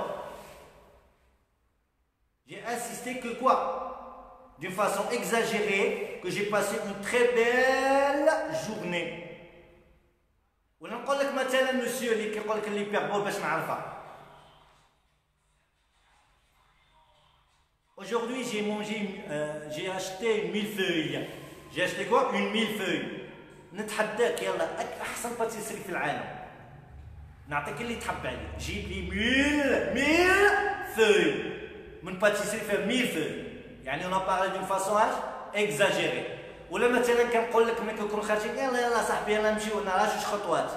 A: J'ai insisté que quoi? D'une façon exagérée, que j'ai passé une très belle journée. ولا نقول لك مثلا مسيو اللي كيقول لك l'hyperbole باش نعرفها. Aujourd'hui j'ai mangé, j'ai acheté une millefeuille. J'ai acheté quoi? Une millefeuille. نتحداك يلا احسن باتيسري في العالم، نعطيك اللي تحب عليه، جيب لي ميل فوي من باتيسري فيها ميل فوي، يعني اون بارلي دون فاسون اكزاجيري. ولا مثلا كنقول لك ملي كنكون خارجين يلا صاحبي يلا نمشيو راه جوج خطوات،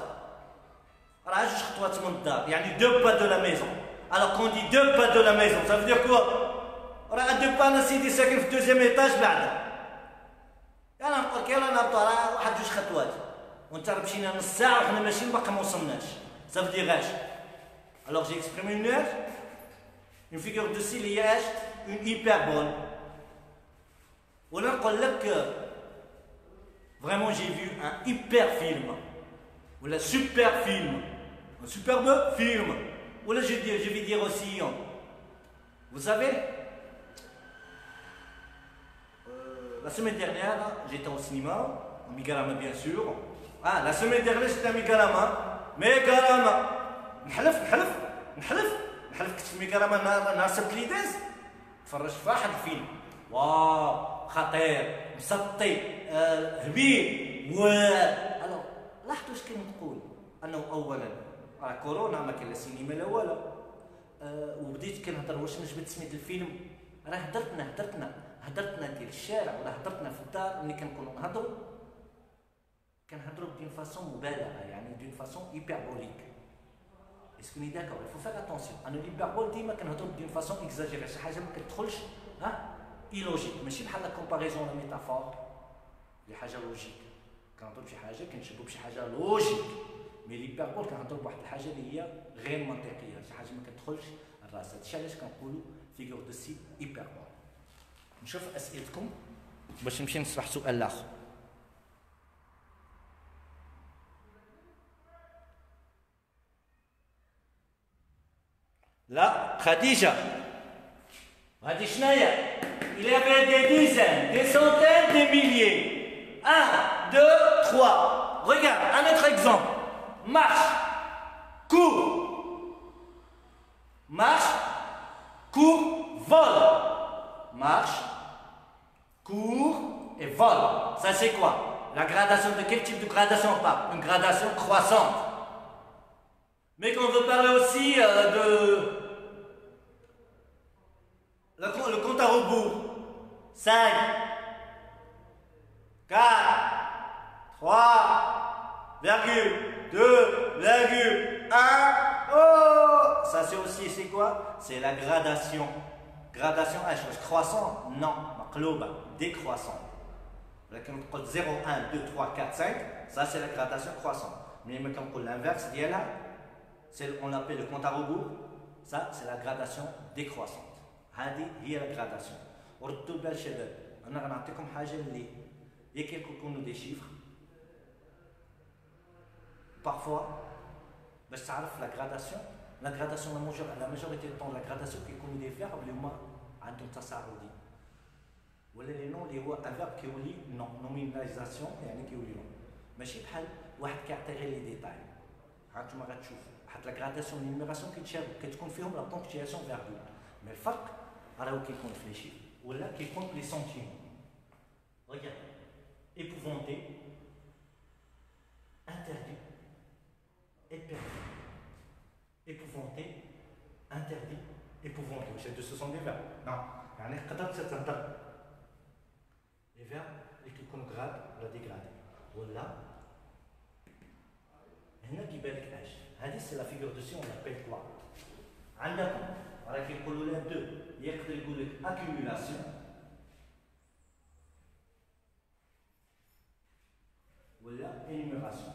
A: راه جوج خطوات من الدار، يعني دو با دو لا ميزون. الوغ كون دي دو با دو لا ميزون ça veut dire quoi؟ راه دو با انا سيدي ساكن في الدوزيام ايطاج بعدا، يلا نقول لك يلا نهبطوا راه واحد جوج خطوات، وانت راه مشينا نص ساعه وحنا ماشيين باقي ما وصلناش. Ça veut dire H. Alors j'ai exprimé une figure de style il y a H, une hyperbole. On a que vraiment j'ai vu un hyper film, ou la super film, un superbe film. Ou là je vais dire aussi, vous savez, la semaine dernière j'étais au cinéma, à Migalama bien sûr. Ah, la semaine dernière j'étais à Migalama. ميغاراما، نحلف كنت في ميغاراما نهار السبت اللي داز، تفرجت في واحد الفيلم واو خطير مسطي هبيل واعر. الوغ لاحظتوا اش كنقول، انه اولا راه كورونا ما كاين لا سينما لا والو، وبديت كنهضر واش نجبد سميت الفيلم، راه هضرتنا ديال الشارع ولا هضرتنا في الدار. ملي كنكونوا كنهضروا بدون فاسون مبالغه، يعني دون فاسون هيبربوليك. اسكوني داكور il faut faire attention. انا الهيبربول ديما كنهضروا بدون فاسون اكزاجيري، شي حاجه ما كتدخلش اي لوجيك، ماشي بحال لا كومباريزون ولا ميتافور اللي حاجه لوجيك. كنهضروا بشي حاجه كنشبهوا بشي حاجه لوجيك، مي الهيبربول كنهضروا بواحد الحاجه اللي هي غير منطقيه، شي حاجه ما كتدخلش الراس. هادشي علاش كنقولوا فيغور دو سي هيبربول. نشوف اسئلتكم باش نمشي نصبح سؤال الاخر. لا خديجة هادي شناهي؟ il y avait des dizaines, des centaines, des milliers. 1, 2, 3. Regarde, un autre exemple. Marche, cours. Marche, cours, vole. Marche, cours et vole. Ça c'est quoi? La gradation, de quel type de gradation on parle? Une gradation croissante. Mais qu'on veut parler aussi le compte à rebours. 5, 4, 3, 2, 1. Oh! Ça c'est aussi, c'est quoi? C'est la gradation. Gradation H. Croissant? Non. مقلوبة. Décroissant. 0, 1, 2, 3, 4, 5. Ça c'est la gradation croissante. Mais quand on l'inverse, on appelle le compte à rebours. Ça c'est la gradation décroissante. هذه هي la gradation. وردوا البال شباب، انا غنعطيكم حاجه اللي ياك يكونوا دي شيفر
B: parfois باش تعرف لا غراداسيون لا ماجوريتي دو طون لا غراداسيون كيكونوا دي فيرب اللي هما عندهم تصاعدي ولا لي نون اللي هو ان فيرب كيولي نوميناليزاسيون يعني كيولي نون ماشي بحال واحد كيعطي غير لي ديتاي هانتوما غتشوفوا حتى لا غراداسيون لينيميراسيون كتكون فيهم لا بونكتياسيون فيربول مي الفرق راهو كيكون في لي شيف ولا كيكون لي سونتيمون regarde épouvanté interdit éperdu épouvanté interdit épouvanté واش هادو سو دي فيرب نعم يعني تقدر تهضر لي فيرب اللي كيكونوا غراد ولا ديغرادي ولا هنا كيبان لك اش هذه سي لا فيغور دو سي اون لابيل كوا عندكم راه كيقولوا لها دو يقدر يقول لك اكيمولاسيون ولا énumération.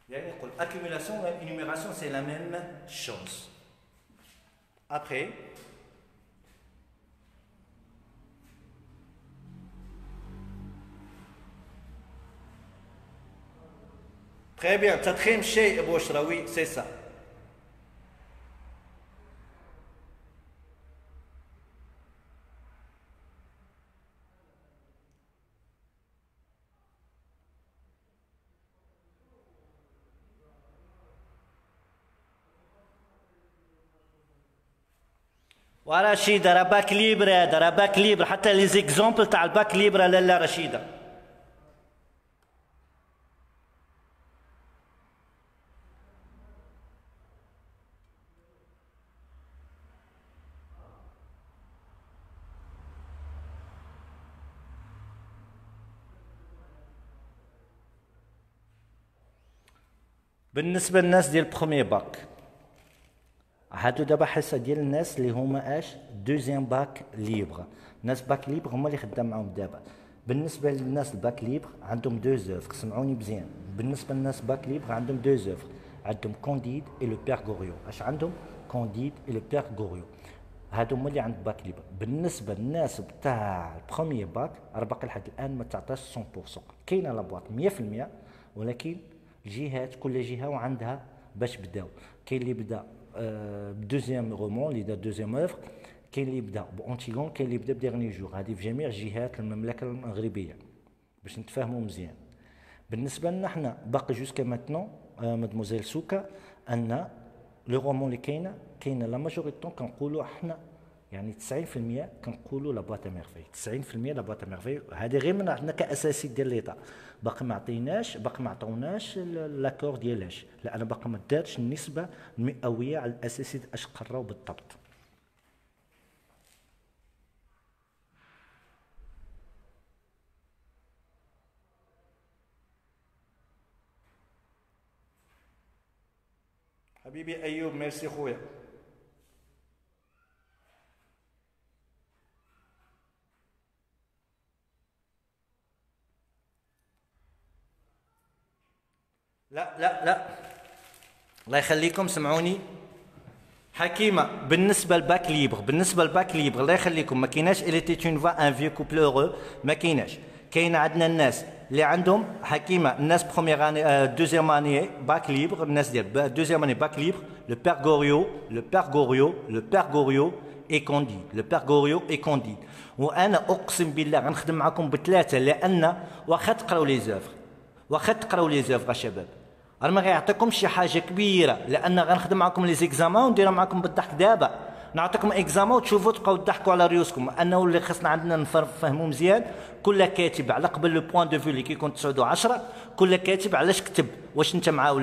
B: يعني نقول accumulation et énumération c'est la même chose. Après très bien تضخيم شيء بوشرة oui c'est ça. ورشيدة راه باك ليبر هذا راه باك ليبر حتى لي زيكزومبل تاع الباك ليبر لالا رشيدة بالنسبة للناس ديال بخوميي باك هادو دابا حصه ديال الناس اللي هما اش دوزيام باك ليبر الناس باك ليبر هما اللي خدام معاهم دابا بالنسبه للناس الباك ليبر عندهم دو زوفر سمعوني مزيان بالنسبه للناس باك ليبر عندهم دو زوفر عندهم كونديد اي لو بير غوريو اش عندهم كونديد اي لو بير غوريو هادو هما اللي عند باك ليبر بالنسبه للناس بتاع البروميير باك راه باقي لحد الان ما تعطاش 100% كاينه لابواط 100% ولكن الجهات كل جهه وعندها باش بداو كاين اللي بدا بدوزيام رومون اللي دار دوزيام اوفر كاين اللي بدا بونتيغون كاين اللي بدا بديرني جور هذه في جميع جهات المملكه المغربيه باش نتفاهموا مزيان بالنسبه لنا حنا باقي جوسكا ماتنون مدموزيل سوكا ان لو رومون اللي كاينه لا ماجوريتي طون كنقولوا حنا يعني 90% كنقولوا لا بواط ميرفي 90% لا بواط ميرفي هذه غير من عندنا كاساسي ديال ليطا باقي ما عطوناش لاكور ديالاش لان باقي ما دارتش النسبه المئويه على الاساسي اش قراو بالضبط حبيبي ايوب ميرسي خويا لا الله يخليكم سمعوني حكيمه بالنسبه للباك ليبر الله يخليكم ما كايناش الي تي اون فا ان فيو كوبل اورو ما كاين عندنا الناس اللي عندهم حكيمه الناس بروميير اني دوزيام اني باك ليبر الناس ديال دوزيام اني باك ليبر لو بيرغوريو اي كونديد وانا اقسم بالله غنخدم معكم بثلاثه لان واخا تقراو لي زوفر شباب راه ما غيعطيكمش شي حاجه كبيره لان غنخدم معكم لي زيكزامان ونديرها معكم بالضحك دابا نعطيكم اكزامان وتشوفوا تبقاو تضحكوا على ريوسكم انه اللي خصنا عندنا نفهموا مزيان كل كاتب على قبل لو بوين دو فيو اللي كيكون 9 و10 كل كاتب علاش كتب واش انت معاه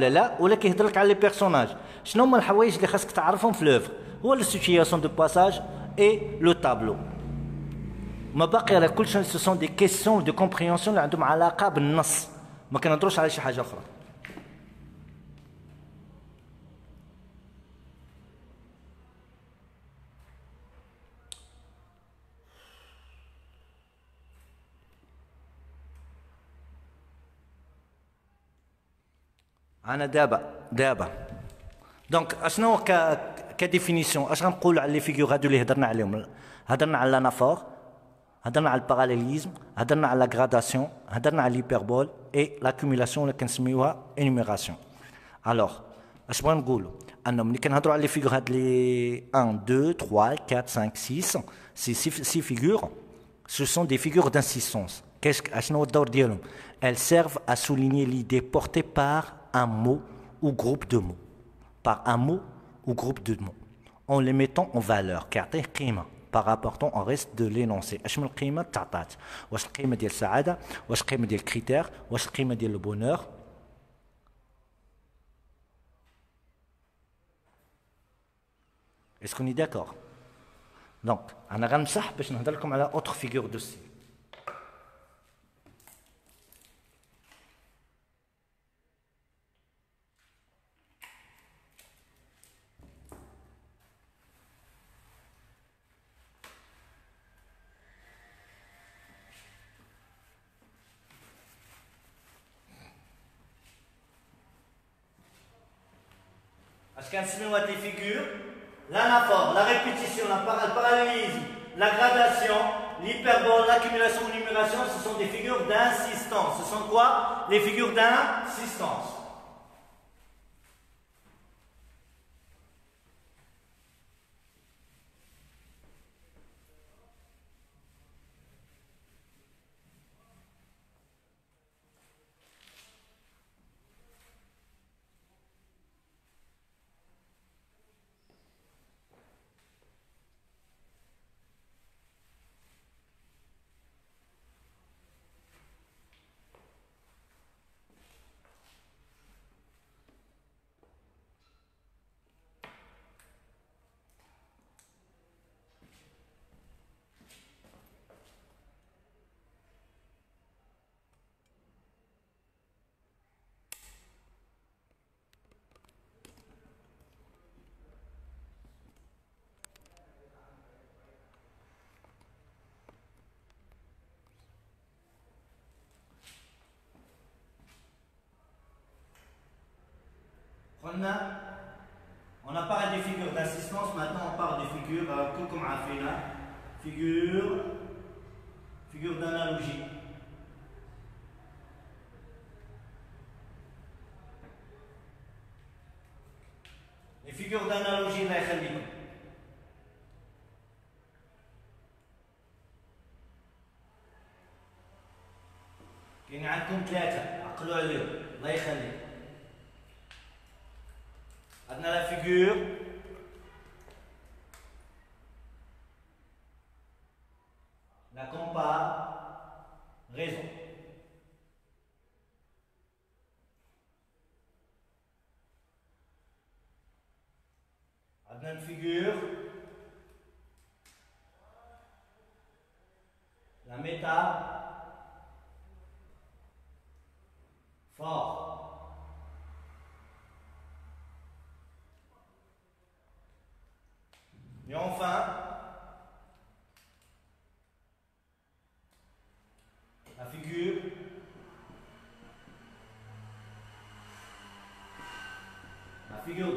B: ولا كيهضر لك على لي بيرسوناج شنو هما الحوايج اللي خاصك تعرفهم في لوفر هو لا سيتوياسيون دو باساج اي لو تابلو ما باقي راه كلشي سو سون دي كيسيون دو كومبريهنسيون اللي عندهم علاقه بالنص ما كنهضروش على شي حاجه اخرى انا دابا دونك اشنو كديفينيسيون اش غنقول على لي فيغور هادو اللي هضرنا عليهم هضرنا على لانافور هضرنا على الباراليليزم، هضرنا على la gradation، هضرنا على l'hyperbole et l'accumulation اللي كنسميوها énumération. Alors اش بغا نقولوا انه ملي كنهضروا على لي فيغور هاد لي 1 2 3 4 5 6 سي 6 فيغور ce sont des figures d'insistance. اشنو هو الدور ديالهم؟ elles servent à souligner l'idée portée par un mot ou groupe de mots, par un mot ou groupe de mots, en les mettant en valeur كيعطيه قيمه par rapportant au reste de l'énoncé. اش من القيمه تعطات؟ واش القيمه ديال السعاده، واش القيمه ديال الكريتير، واش القيمه ديال البونور. Est-ce qu'on est d'accord? Donc, انا غنمسح باش نهضر لكم على autre figure de style. اش كنسميو هاد لي فيغور؟ l'anaphore, la répétition, le parallélisme, la gradation, l'hyperbole, l'accumulation, l'énumération, ce sont des figures d'insistance. Ce sont quoi? Les figures d'insistance. On a parlé des figures d'assistance, maintenant on parle des figures, comme on a fait là, figures d'analogie. Les figures d'analogie, là, يخليكم. كاين عندكم ثلاثة، عقلوا عليهم، الله يخليك. On a la figure la comparaison. On a une figure la métaphore. Et enfin, la figure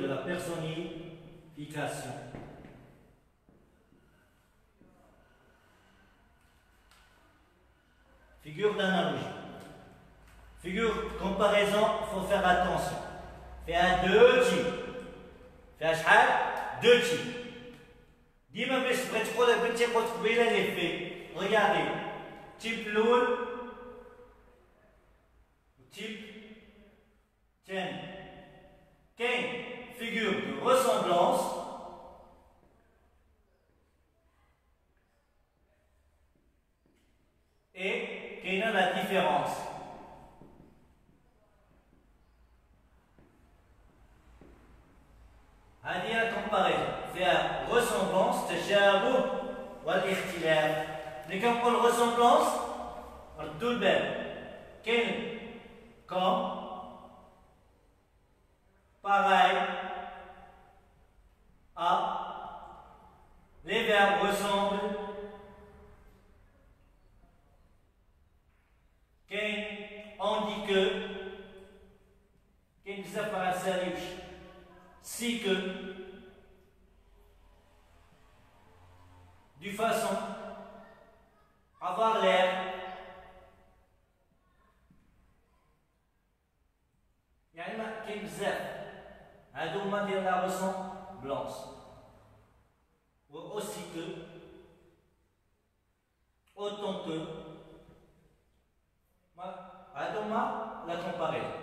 B: de la personnification. Figure d'analogie. Figure comparaison, il faut faire attention. Faire deux types. Faire deux types. ديما باش بغيت تقول بنتي قلت قبيله لي في ريغاردي تيب الاول تيب ثاني كاين فيغور دو ريسومبلونس اي كاينه لا ديفيرونس. هذه هي الكومباريزون فيها ressemblance تشابه والاختلاف. ملي كنقول ressemblance ردوا البال كاين comme pareil à les verbes ressemblent كاين on dit que كاين بزاف ما غنساليوش si que du façon avoir l'air. يعني ما كاين بزاف هادو هما ديال لا ressemblance ou aussi que autant que هادو هما la comparaison.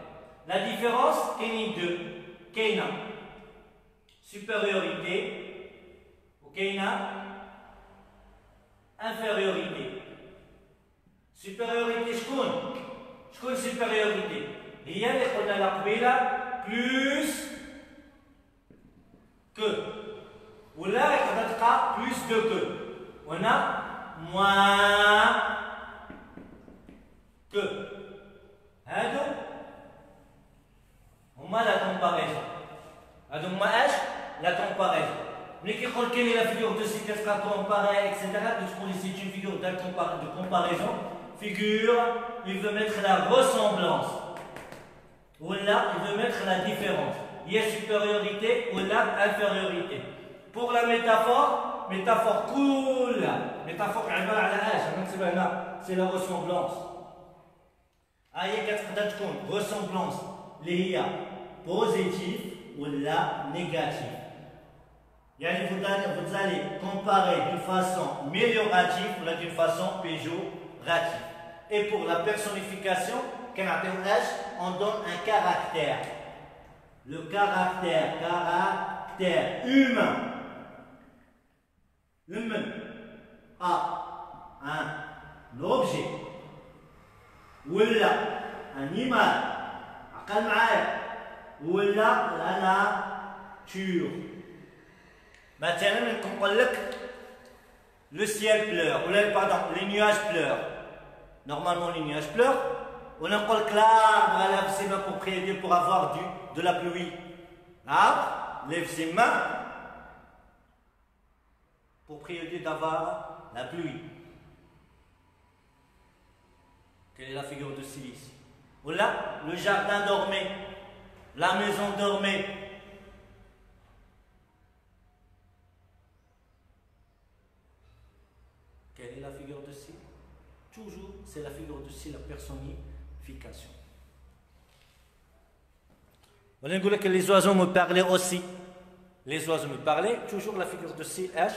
B: La différence كاينين دو كاينه supériorité وكاينه infériorité. Supériorité شكون supériorité هي اللي قلنا لها قبيله plus que ولا يقدر تبقى plus de que وهنا moins que. هادو هما لا كومباريزون. هادو هما اش لا كومباريزون. ملي كيقول كاين لا فيغور دو سي كتبقى كومباري اكسيتيرا تقول سي une figure de comparaison. Figure, il veut mettre la ressemblance. Ou là, il veut mettre la différence. Il y a supériorité ou là, infériorité. Pour la métaphore cool. Métaphore, c'est la ressemblance. Il y a 4 ressemblance. Il y a positive ou là, négative. Vous allez comparer d'une façon améliorative ou d'une façon péjorative. Et pour la personnification, on donne un caractère. Le caractère humain. Humain a un objet. Ou là, un animal. Ou là, la nature. Maintenant, on peut dire le ciel pleure. Ou là, pardon, les nuages pleurent. Normalement, les nuages pleurent. On a pas le l'arbre, c'est ma propriété pour avoir de la pluie. L'arbre lève ses mains, propriété d'avoir la pluie. Quelle est la figure de silice? Ou là, le jardin dormait, la maison dormait. Quelle est la figure de silice? Toujours, c'est la figure de style, la personnification. On a dit que les oiseaux me parlaient aussi. Les oiseaux me parlaient, toujours la figure de style H.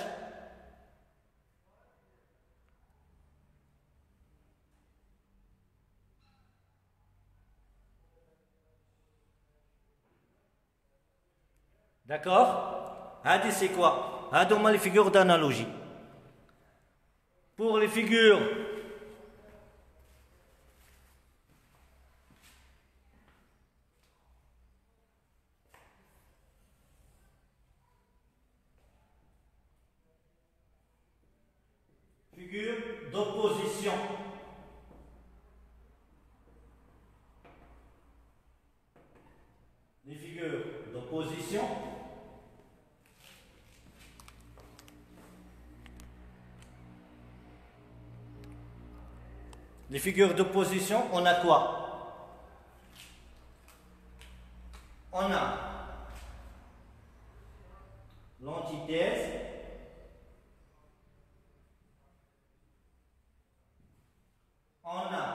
B: D'accord? Hadi c'est quoi? Hadi on a les figures d'analogie. Pour les figures d'opposition. Les figures d'opposition. Les figures d'opposition, on a quoi? On a l'antithèse. On a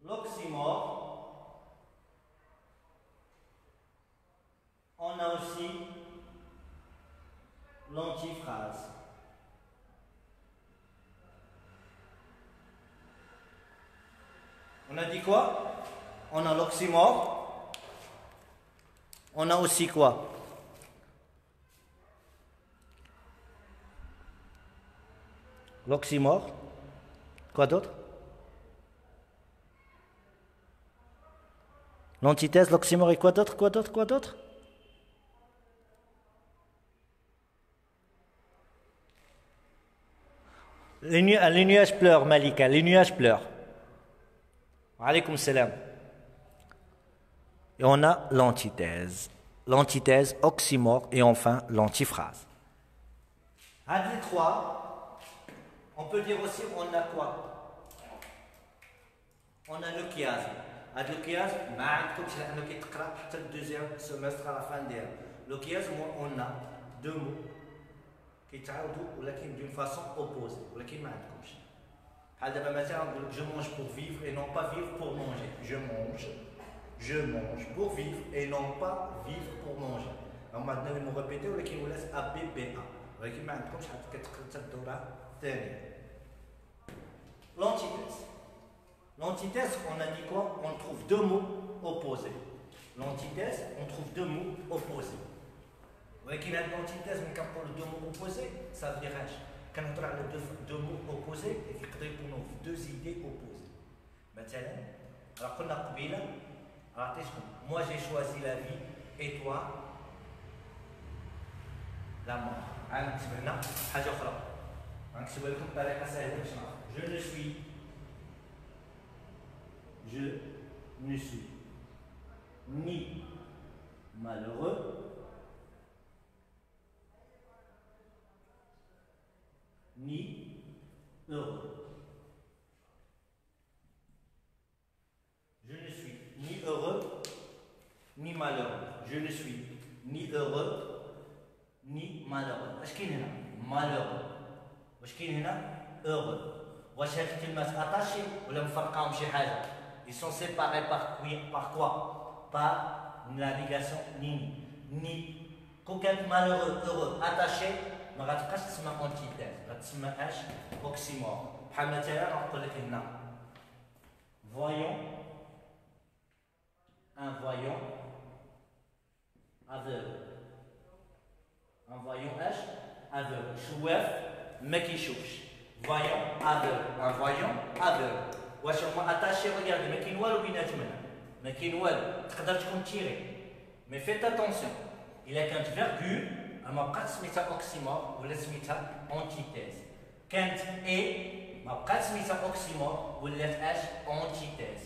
B: l'oxymore, on a aussi l'antiphrase. On a dit quoi? On a l'oxymore, on a aussi quoi? L'oxymore. Quoi d'autre? L'antithèse, l'oxymore et quoi d'autre? Quoi d'autre? Quoi d'autre? Les nuages pleurent, Malika, les nuages pleurent. Alaykoum salam. Et on a l'antithèse. L'antithèse, oxymore et enfin l'antiphrase. À des trois. On peut dire aussi on a quoi? On a le chiasme. Le chiasme, le deuxième semestre à la fin d'hier. Le chiasme, on a deux mots
A: كيتعاودوا ولكن دون فاسون اوبوزي ولكن ما عندكمش. بحال دابا مثلا نقول لك جو مونج بور فيفر اي نون با فيفر بور مونجي. جو مونج بور فيفر اي نون با فيفر بور مونجي. هما عندنا لي مو ريبيتي ولكن ولات ا بي بي ا ولكن ما عندكمش حتى كتقدر تدورها ثاني. L'antithèse. L'antithèse, on a dit quoi? On trouve deux mots opposés. L'antithèse, on trouve deux mots opposés. ولكن هاد l'antithèse ملي كنقولوا deux mots opposés, ça veut dire اش؟ كنهضروا على deux mots opposés اللي كيقدروا يكونوا في deux idées opposées. مثلا قلنا قبيله عطيتكم moi j'ai choisi la vie et toi la mort. غنكتب هنا حاجه اخرى غنكتبها لكم بطريقه سهله باش نعرف. Je ne suis ni malheureux ni heureux. Je ne suis ni heureux ni malheureux. Je ne suis ni heureux ni malheureux. اش كاين هنا؟ malheureux. واش كاين هنا؟ heureux. واش هاد الكلمات اتاشي ولا مفرقاهم شي حاجه؟ Ils sont séparés par quoi? Par la négation ni. كون كانت malheureux heureux attaché ما غتبقاش تسمى antithèse غتسمى اش؟ oxymore. بحال مثلا نقول لك هنا voyons un voyant aveugle. Un voyant اش؟ aveugle. شواف ما كيشوفش. Voyant aveugle. Un voyant aveugle. واش هما اتاشي؟ ريغاردي ما كاين والو بيناتهم هنا ما كاين والو. تقدر تكون تيري مي فيت اتونسيون الا كانت فيرغول ما بقات سميتها اوكسيمور ولا سميتها اونتيتيز. كانت اي ما بقات سميتها اوكسيمور ولات اش؟ اونتيتيز.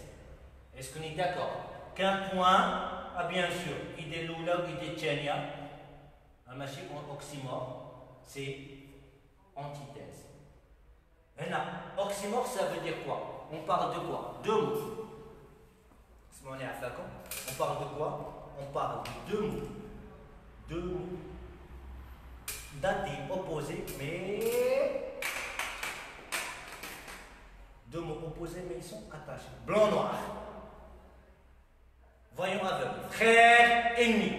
A: اسكو ني داكور؟ كان بوان بيان سور ايدي الاولى وايدي الثانيه ماشي اوكسيمور سي اونتيتيز. هنا oxymore ça veut dire quoi? On parle de quoi? Deux mots. On parle de quoi? On parle de deux mots. Deux mots datés, opposés, mais deux mots opposés, mais ils sont attachés. Blanc noir. Voyons aveugle. Frère ennemi.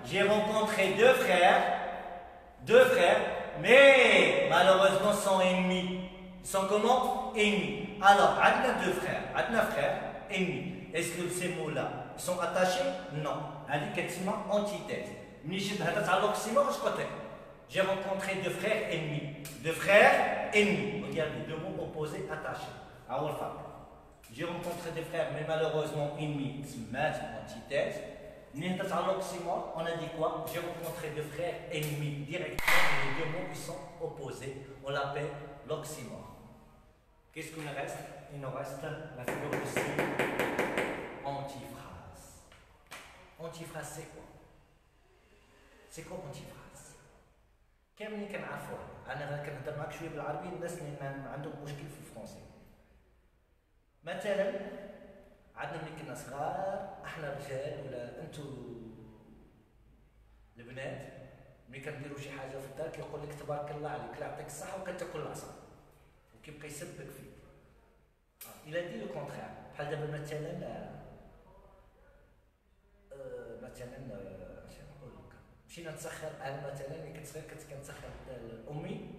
A: J'ai rencontré deux frères, mais malheureusement sont ennemis. Ils sont comment? Ennemis. Alors, on a deux frères, ennemis. Est-ce que ces mots-là sont attachés? Non. On dit qu'elle antithèse. J'ai rencontré deux frères ennemis. Regardez, deux mots opposés attachés. J'ai rencontré des frères, mais malheureusement ennemis. C'est antithèse. On a dit quoi? J'ai rencontré deux frères ennemis directement. Les deux mots qui sont opposés. On l'appelle l'oxymore. Qu'est-ce qu'il nous reste? Il nous reste la figure de style antiphrase. Antiphrase c'est quoi? C'est quoi antiphrase? كاملين كنعرفوها. أنا كنهضر معاك شوية بالعربي الناس اللي عندهم مشكل في الفرنسي. مثلا عندنا ملي كنا صغار احنا رجال ولا انتو البنات ملي كنديروا شي حاجه في الدار كيقول لك تبارك الله عليك لا يعطيك الصحه وكتاكل العصا وكيبقى يسبك فيك. الى دي لو كونترير بحال دابا مثلا نقول لك مشينا نسخر انا مثلا ملي كنت صغير كنسخر امي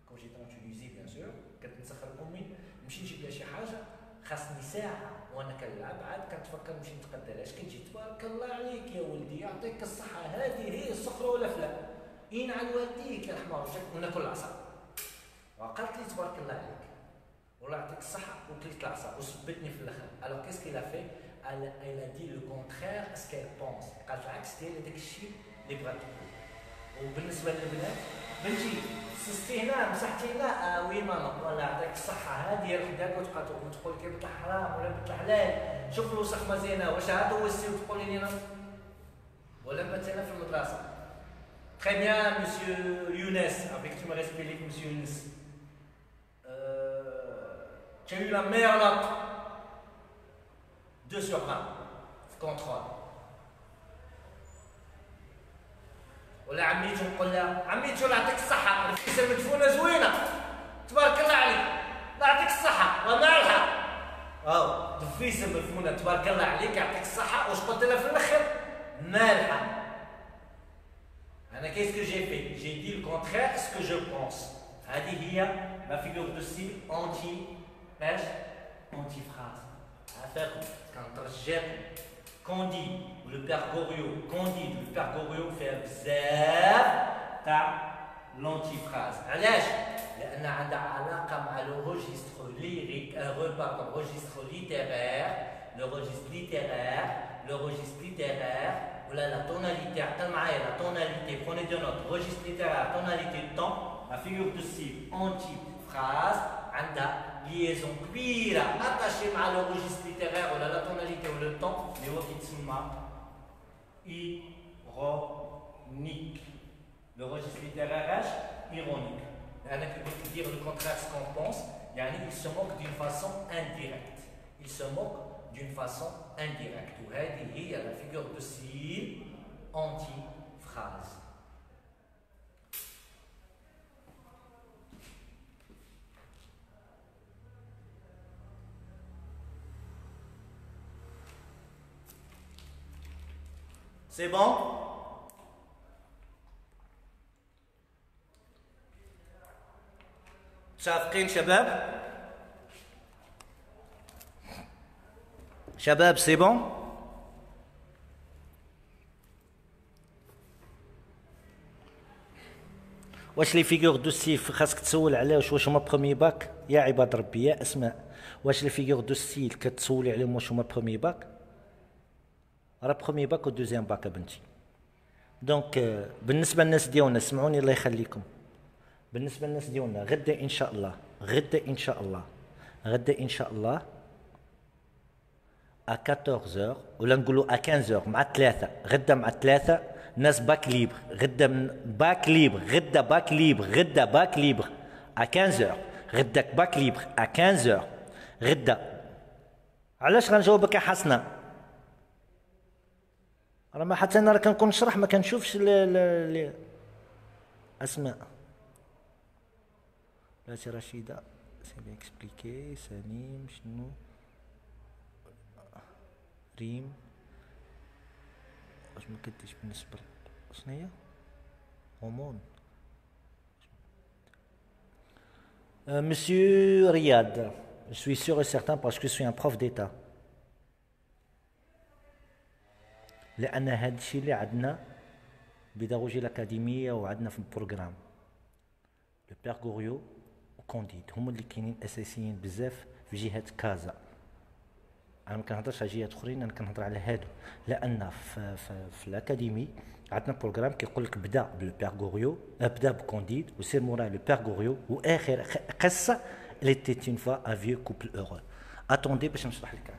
A: كون جيت ان تونيزي بيان سور كنسخر امي نمشي نجيب لها شي حاجه خاصني ساعه وانا كنلعب عاد كنتفكر نمشي نتقدى لها اش كنجي تبارك الله عليك يا ولدي يعطيك الصحه هذه هي الصخره ولا فلا ينعل والديك يا الحمار وناكل العصا وقالت لي تبارك الله عليك والله يعطيك الصحه وكلت العصا وسبتني في الاخر. الوغ كيس كيلا في elle a dit le contraire à ce qu'elle pense. قالت العكس ديال داك الشيء اللي بغات تقول. وبالنسبه للبنات بنتي سستي هنا مسحتي هنا وي ماما والله يعطيك الصحه هذه الحداك وتبقى تقول لي بنت الحرام ولا بنت الحلال شوف الوسخ مزيانه واش عاد وسي وتقولي لي انا ولا مثلا في المدرسه. Très bien monsieur Younes avec tu me respectes monsieur Younes. Tu as eu la meilleure note 2 sur 20 contrôle. ولا عميتو نقول لها عميتو الله يعطيك الصحة رفيسة مدفونة زوينة تبارك الله عليك الله يعطيك الصحة ومالها رفيسة مدفونة تبارك الله عليك يعطيك الصحة. واش قلت لها في الآخر؟ مالها. أنا qu'est-ce que j'ai fait? J'ai dit le contraire ce que je pense. هذه هي la figure de style ايش؟ anti phrase. عافاكم كنترجاكم كوندي ولو بير غوريو كوندي ولو بير غوريو فيها بزاف تاع لونتي فراز. علاش؟ لأن عندها علاقة مع لو روجيستر ليريك باردون روجيستر ليتيرير لو روجيستر ليتيرير لو روجيستر ليتيرير ولا لا توناليتي. عقل معايا لا توناليتي بروني دو نوت روجيستر ليتيرير توناليتي دو طون. لا فيغور دو ستيل انتي فراز عندها ليزون كبيرة اتاشي مع لو روجيستر ليتيرير ولا لا توناليتي ولا لو طون اللي هو كيتسمى ايرونيك. لو روجيستر ليتيرير اش؟ ايرونيك. أنا كنت dire le contraire ce qu'on pense يعني il se moque d'une façon indirecte. Il se moque d'une façon indirecte. وهذه هي la figure de style anti-phrase. C'est bon? متفقين شباب؟ شباب سي بون؟ واش لي فيغور دو ستيل خاصك تسول عليه واش هما بروميي باك؟ يا عباد ربي يا اسماء، واش لي فيغور دو ستيل كتسولي عليهم واش هما بروميي باك؟ راه بروميي باك و دوزيام باك بنتي. دونك بالنسبه للناس ديالنا سمعوني الله يخليكم، بالنسبه للناس ديالنا غدا ان شاء الله غدا ان شاء الله غدا ان شاء الله à 14h ولا نقولوا à 15h مع 3 غدا مع 3 ناس باك ليبر غدا باك ليبر غدا باك ليبر غدا باك ليبر à 15h غداك باك ليبر à 15h غدا. علاش غنجاوبك يا حسنه؟ راه ما حتى انا راه كنكون نشرح ما كنشوفش اسماء. لا سي رشيده سي بيان اكسبليكي. سليم شنو ريم واش ما كديش بالنسبه شنو هي هرمون؟ Monsieur Riyad, je suis sûr et certain parce que je suis un prof d'état. لأن هذا الشيء اللي عندنا بيداغوجي الأكاديمية وعندنا في البروغرام لو بير غوريو وكونديد هما اللي كاينين أساسيين بزاف في جهة كازا. أنا ما كنهضرش على جهات أخرين، أنا كنهضر على هادو، لأن في الأكاديمي عندنا بروغرام كيقول لك بدا بلو بير غوريو بدا بكونديد وسير مورا لو بير غوريو وآخر قصة اللي تيت اون فوا ا فيو كوبل أورو. أتوندي باش نشرح لك.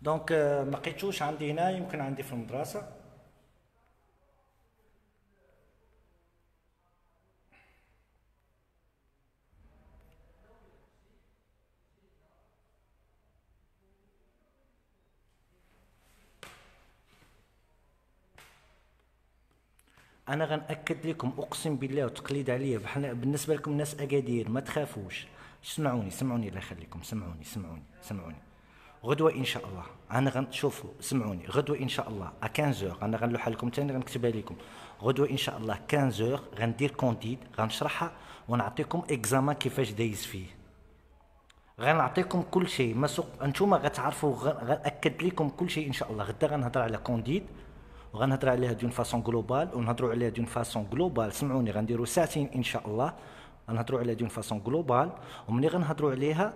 A: دونك ما لقيتوش عندي هنا، يمكن عندي في المدرسة.
B: انا غنأكد لكم اقسم بالله وتقليد عليا بالنسبه لكم ناس اكادير ما تخافوش. سمعوني سمعوني الله يخليكم، سمعوني سمعوني سمعوني. غدوه ان شاء الله انا غنشوفوا، سمعوني غدوه ان شاء الله 15 انا غنلوحها لكم ثاني غنكتبها لكم. غدوه ان شاء الله 15 غندير كونديد غنشرحها ونعطيكم اكزامان كيفاش دايز فيه. غنعطيكم كل شيء ما سوق انتوما غتعرفوا، غنأكد لكم كل شيء ان شاء الله. غدا غنهضر على كونديد وغنهضر عليها دون فاسون جلوبال ونهضروا عليها دون فاسون جلوبال. سمعوني غنديروا ساعتين ان شاء الله غنهضروا عليها دون فاسون جلوبال. وملي غنهضروا عليها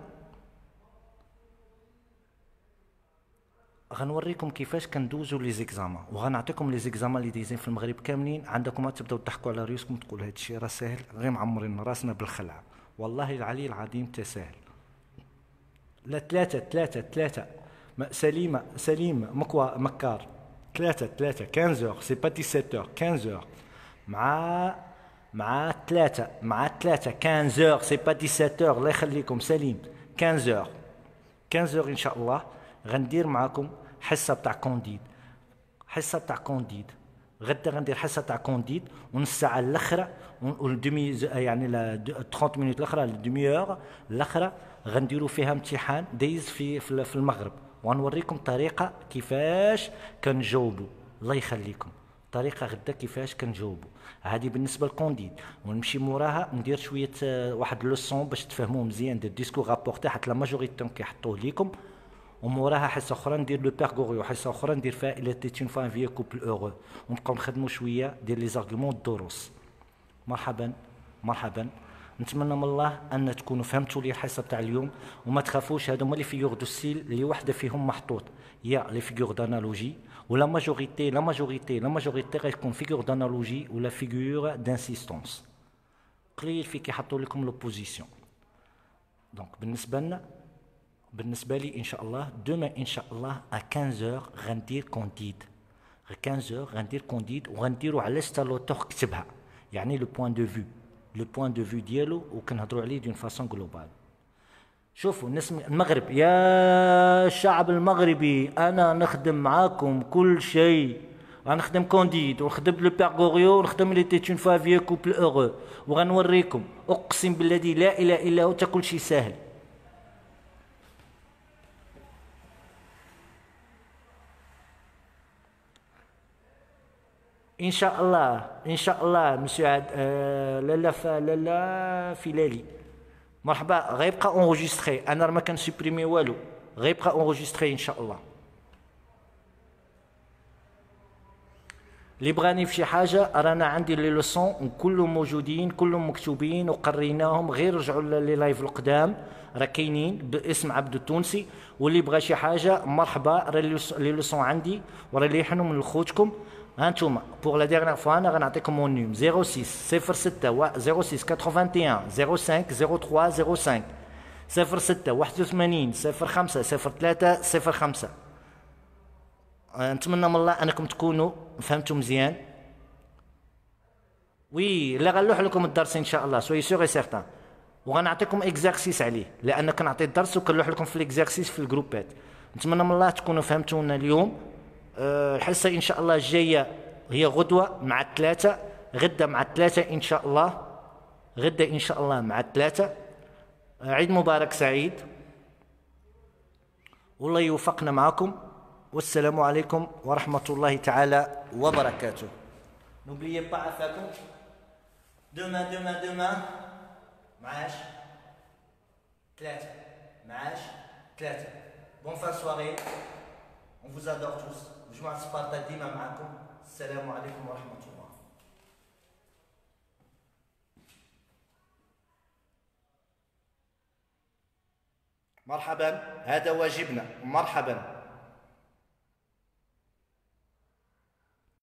B: غنوريكم كيفاش كندوزوا لي زيكزامان وغنعطيكم لي زيكزامان اللي دايزين في المغرب كاملين. عندكم تبداو تضحكوا على ريوسكم تقولوا هذا الشيء راه ساهل، غير معمرين راسنا بالخلع. والله العلي العظيم تساهل. لا ثلاثة سليم مكار ثلاثة 15 سي با 17 15 مع ثلاثة 15 سي با 17 الله يخليكم سليم 15 ان شاء الله غندير معاكم حصة بتاع كونديد. غدا غندير حصة تاع كونديد ونص ساعة الاخرى والدمي يعني 30 مينوت الاخرى الدمي اور الاخرى غنديروا فيها امتحان دايز في المغرب ونوريكم طريقة كيفاش كنجاوبوا. الله يخليكم طريقة غدا كيفاش كنجاوبوا. هذه بالنسبة للكونديد. ونمشي موراها ندير شوية واحد لوسون باش تفهموه مزيان دير ديسكور رابورتي حتى لا ماجوريتي كيحطوه ليكم. وموراها حصه اخرى ندير لو بيرغوريو، حصه اخرى ندير فيها الى تيتون فان فيا كوبل اورو ونبقاو نخدموا شويه دير لي زارغيومون الدروس. مرحبا نتمنى من الله ان تكونوا فهمتوا لي الحصه تاع اليوم وما تخافوش. هادو هما لي فيغور دو ستيل اللي وحده فيهم محطوط يا لي فيغور دانالوجي ولا ماجوريتي غيكون فيغور دانالوجي ولا فيغور دانسيستونس. قليل في كيحطوا لكم لوبوزيسيون. دونك بالنسبه لي ان شاء الله دوما ان شاء الله 15 غندير كونديد 15 غندير كونديد وغنديروا على ستالوتور كتبها يعني لو بوين دو فيو ديالو وكنهضروا عليه دون فاسون جلوبال. شوفوا الناس المغرب يا الشعب المغربي انا نخدم معاكم كل شيء. غنخدم كونديد ونخدم لو بيرغوريو ونخدم لي تيتون فافيا كوبل اورو وغنوريكم اقسم بالذي لا اله الا هو تا كل شيء ساهل. ان شاء الله مسيو لالا فيلالي مرحبا. غيبقى اونجستري انا راه ما كنسوبريمي والو، غيبقى اونجستري ان شاء الله. اللي بغاني في شي حاجه رانا عندي لي لوسون كلهم موجودين كلهم مكتوبين وقريناهم، غير رجعوا لي لايف القدام راه كاينين باسم عبد التونسي. واللي بغى شي حاجه مرحبا راه لي لوسون عندي وراه اللي يحنوا من خوتكم. هانتوما بوغ لا ديرنيير فوا انا غنعطيكم مون نيم 06 06 06 81 05 03 05 06 81 05 03 05. نتمنى من الله انكم تكونوا فهمتوا مزيان. وي لا غنلوح لكم الدرس ان شاء الله سوي سيغ سيغتان وغنعطيكم اكزارسيس عليه لان كنعطي الدرس وكنلوح لكم في الاكزارسيس في الجروبات. نتمنى من الله تكونوا فهمتونا اليوم. الحصه ان شاء الله الجايه هي غدوه مع الثلاثه، غدا مع الثلاثه ان شاء الله، غدا ان شاء الله مع الثلاثه. عيد مبارك سعيد والله يوفقنا معكم والسلام عليكم ورحمه الله تعالى وبركاته. N'oubliez pas عفاكم demain معاش ثلاثة bonne fin de soirée. On vous adore tous. مجموعة سبارتا ديما معكم. السلام عليكم ورحمة الله. مرحبا هذا واجبنا. مرحبا.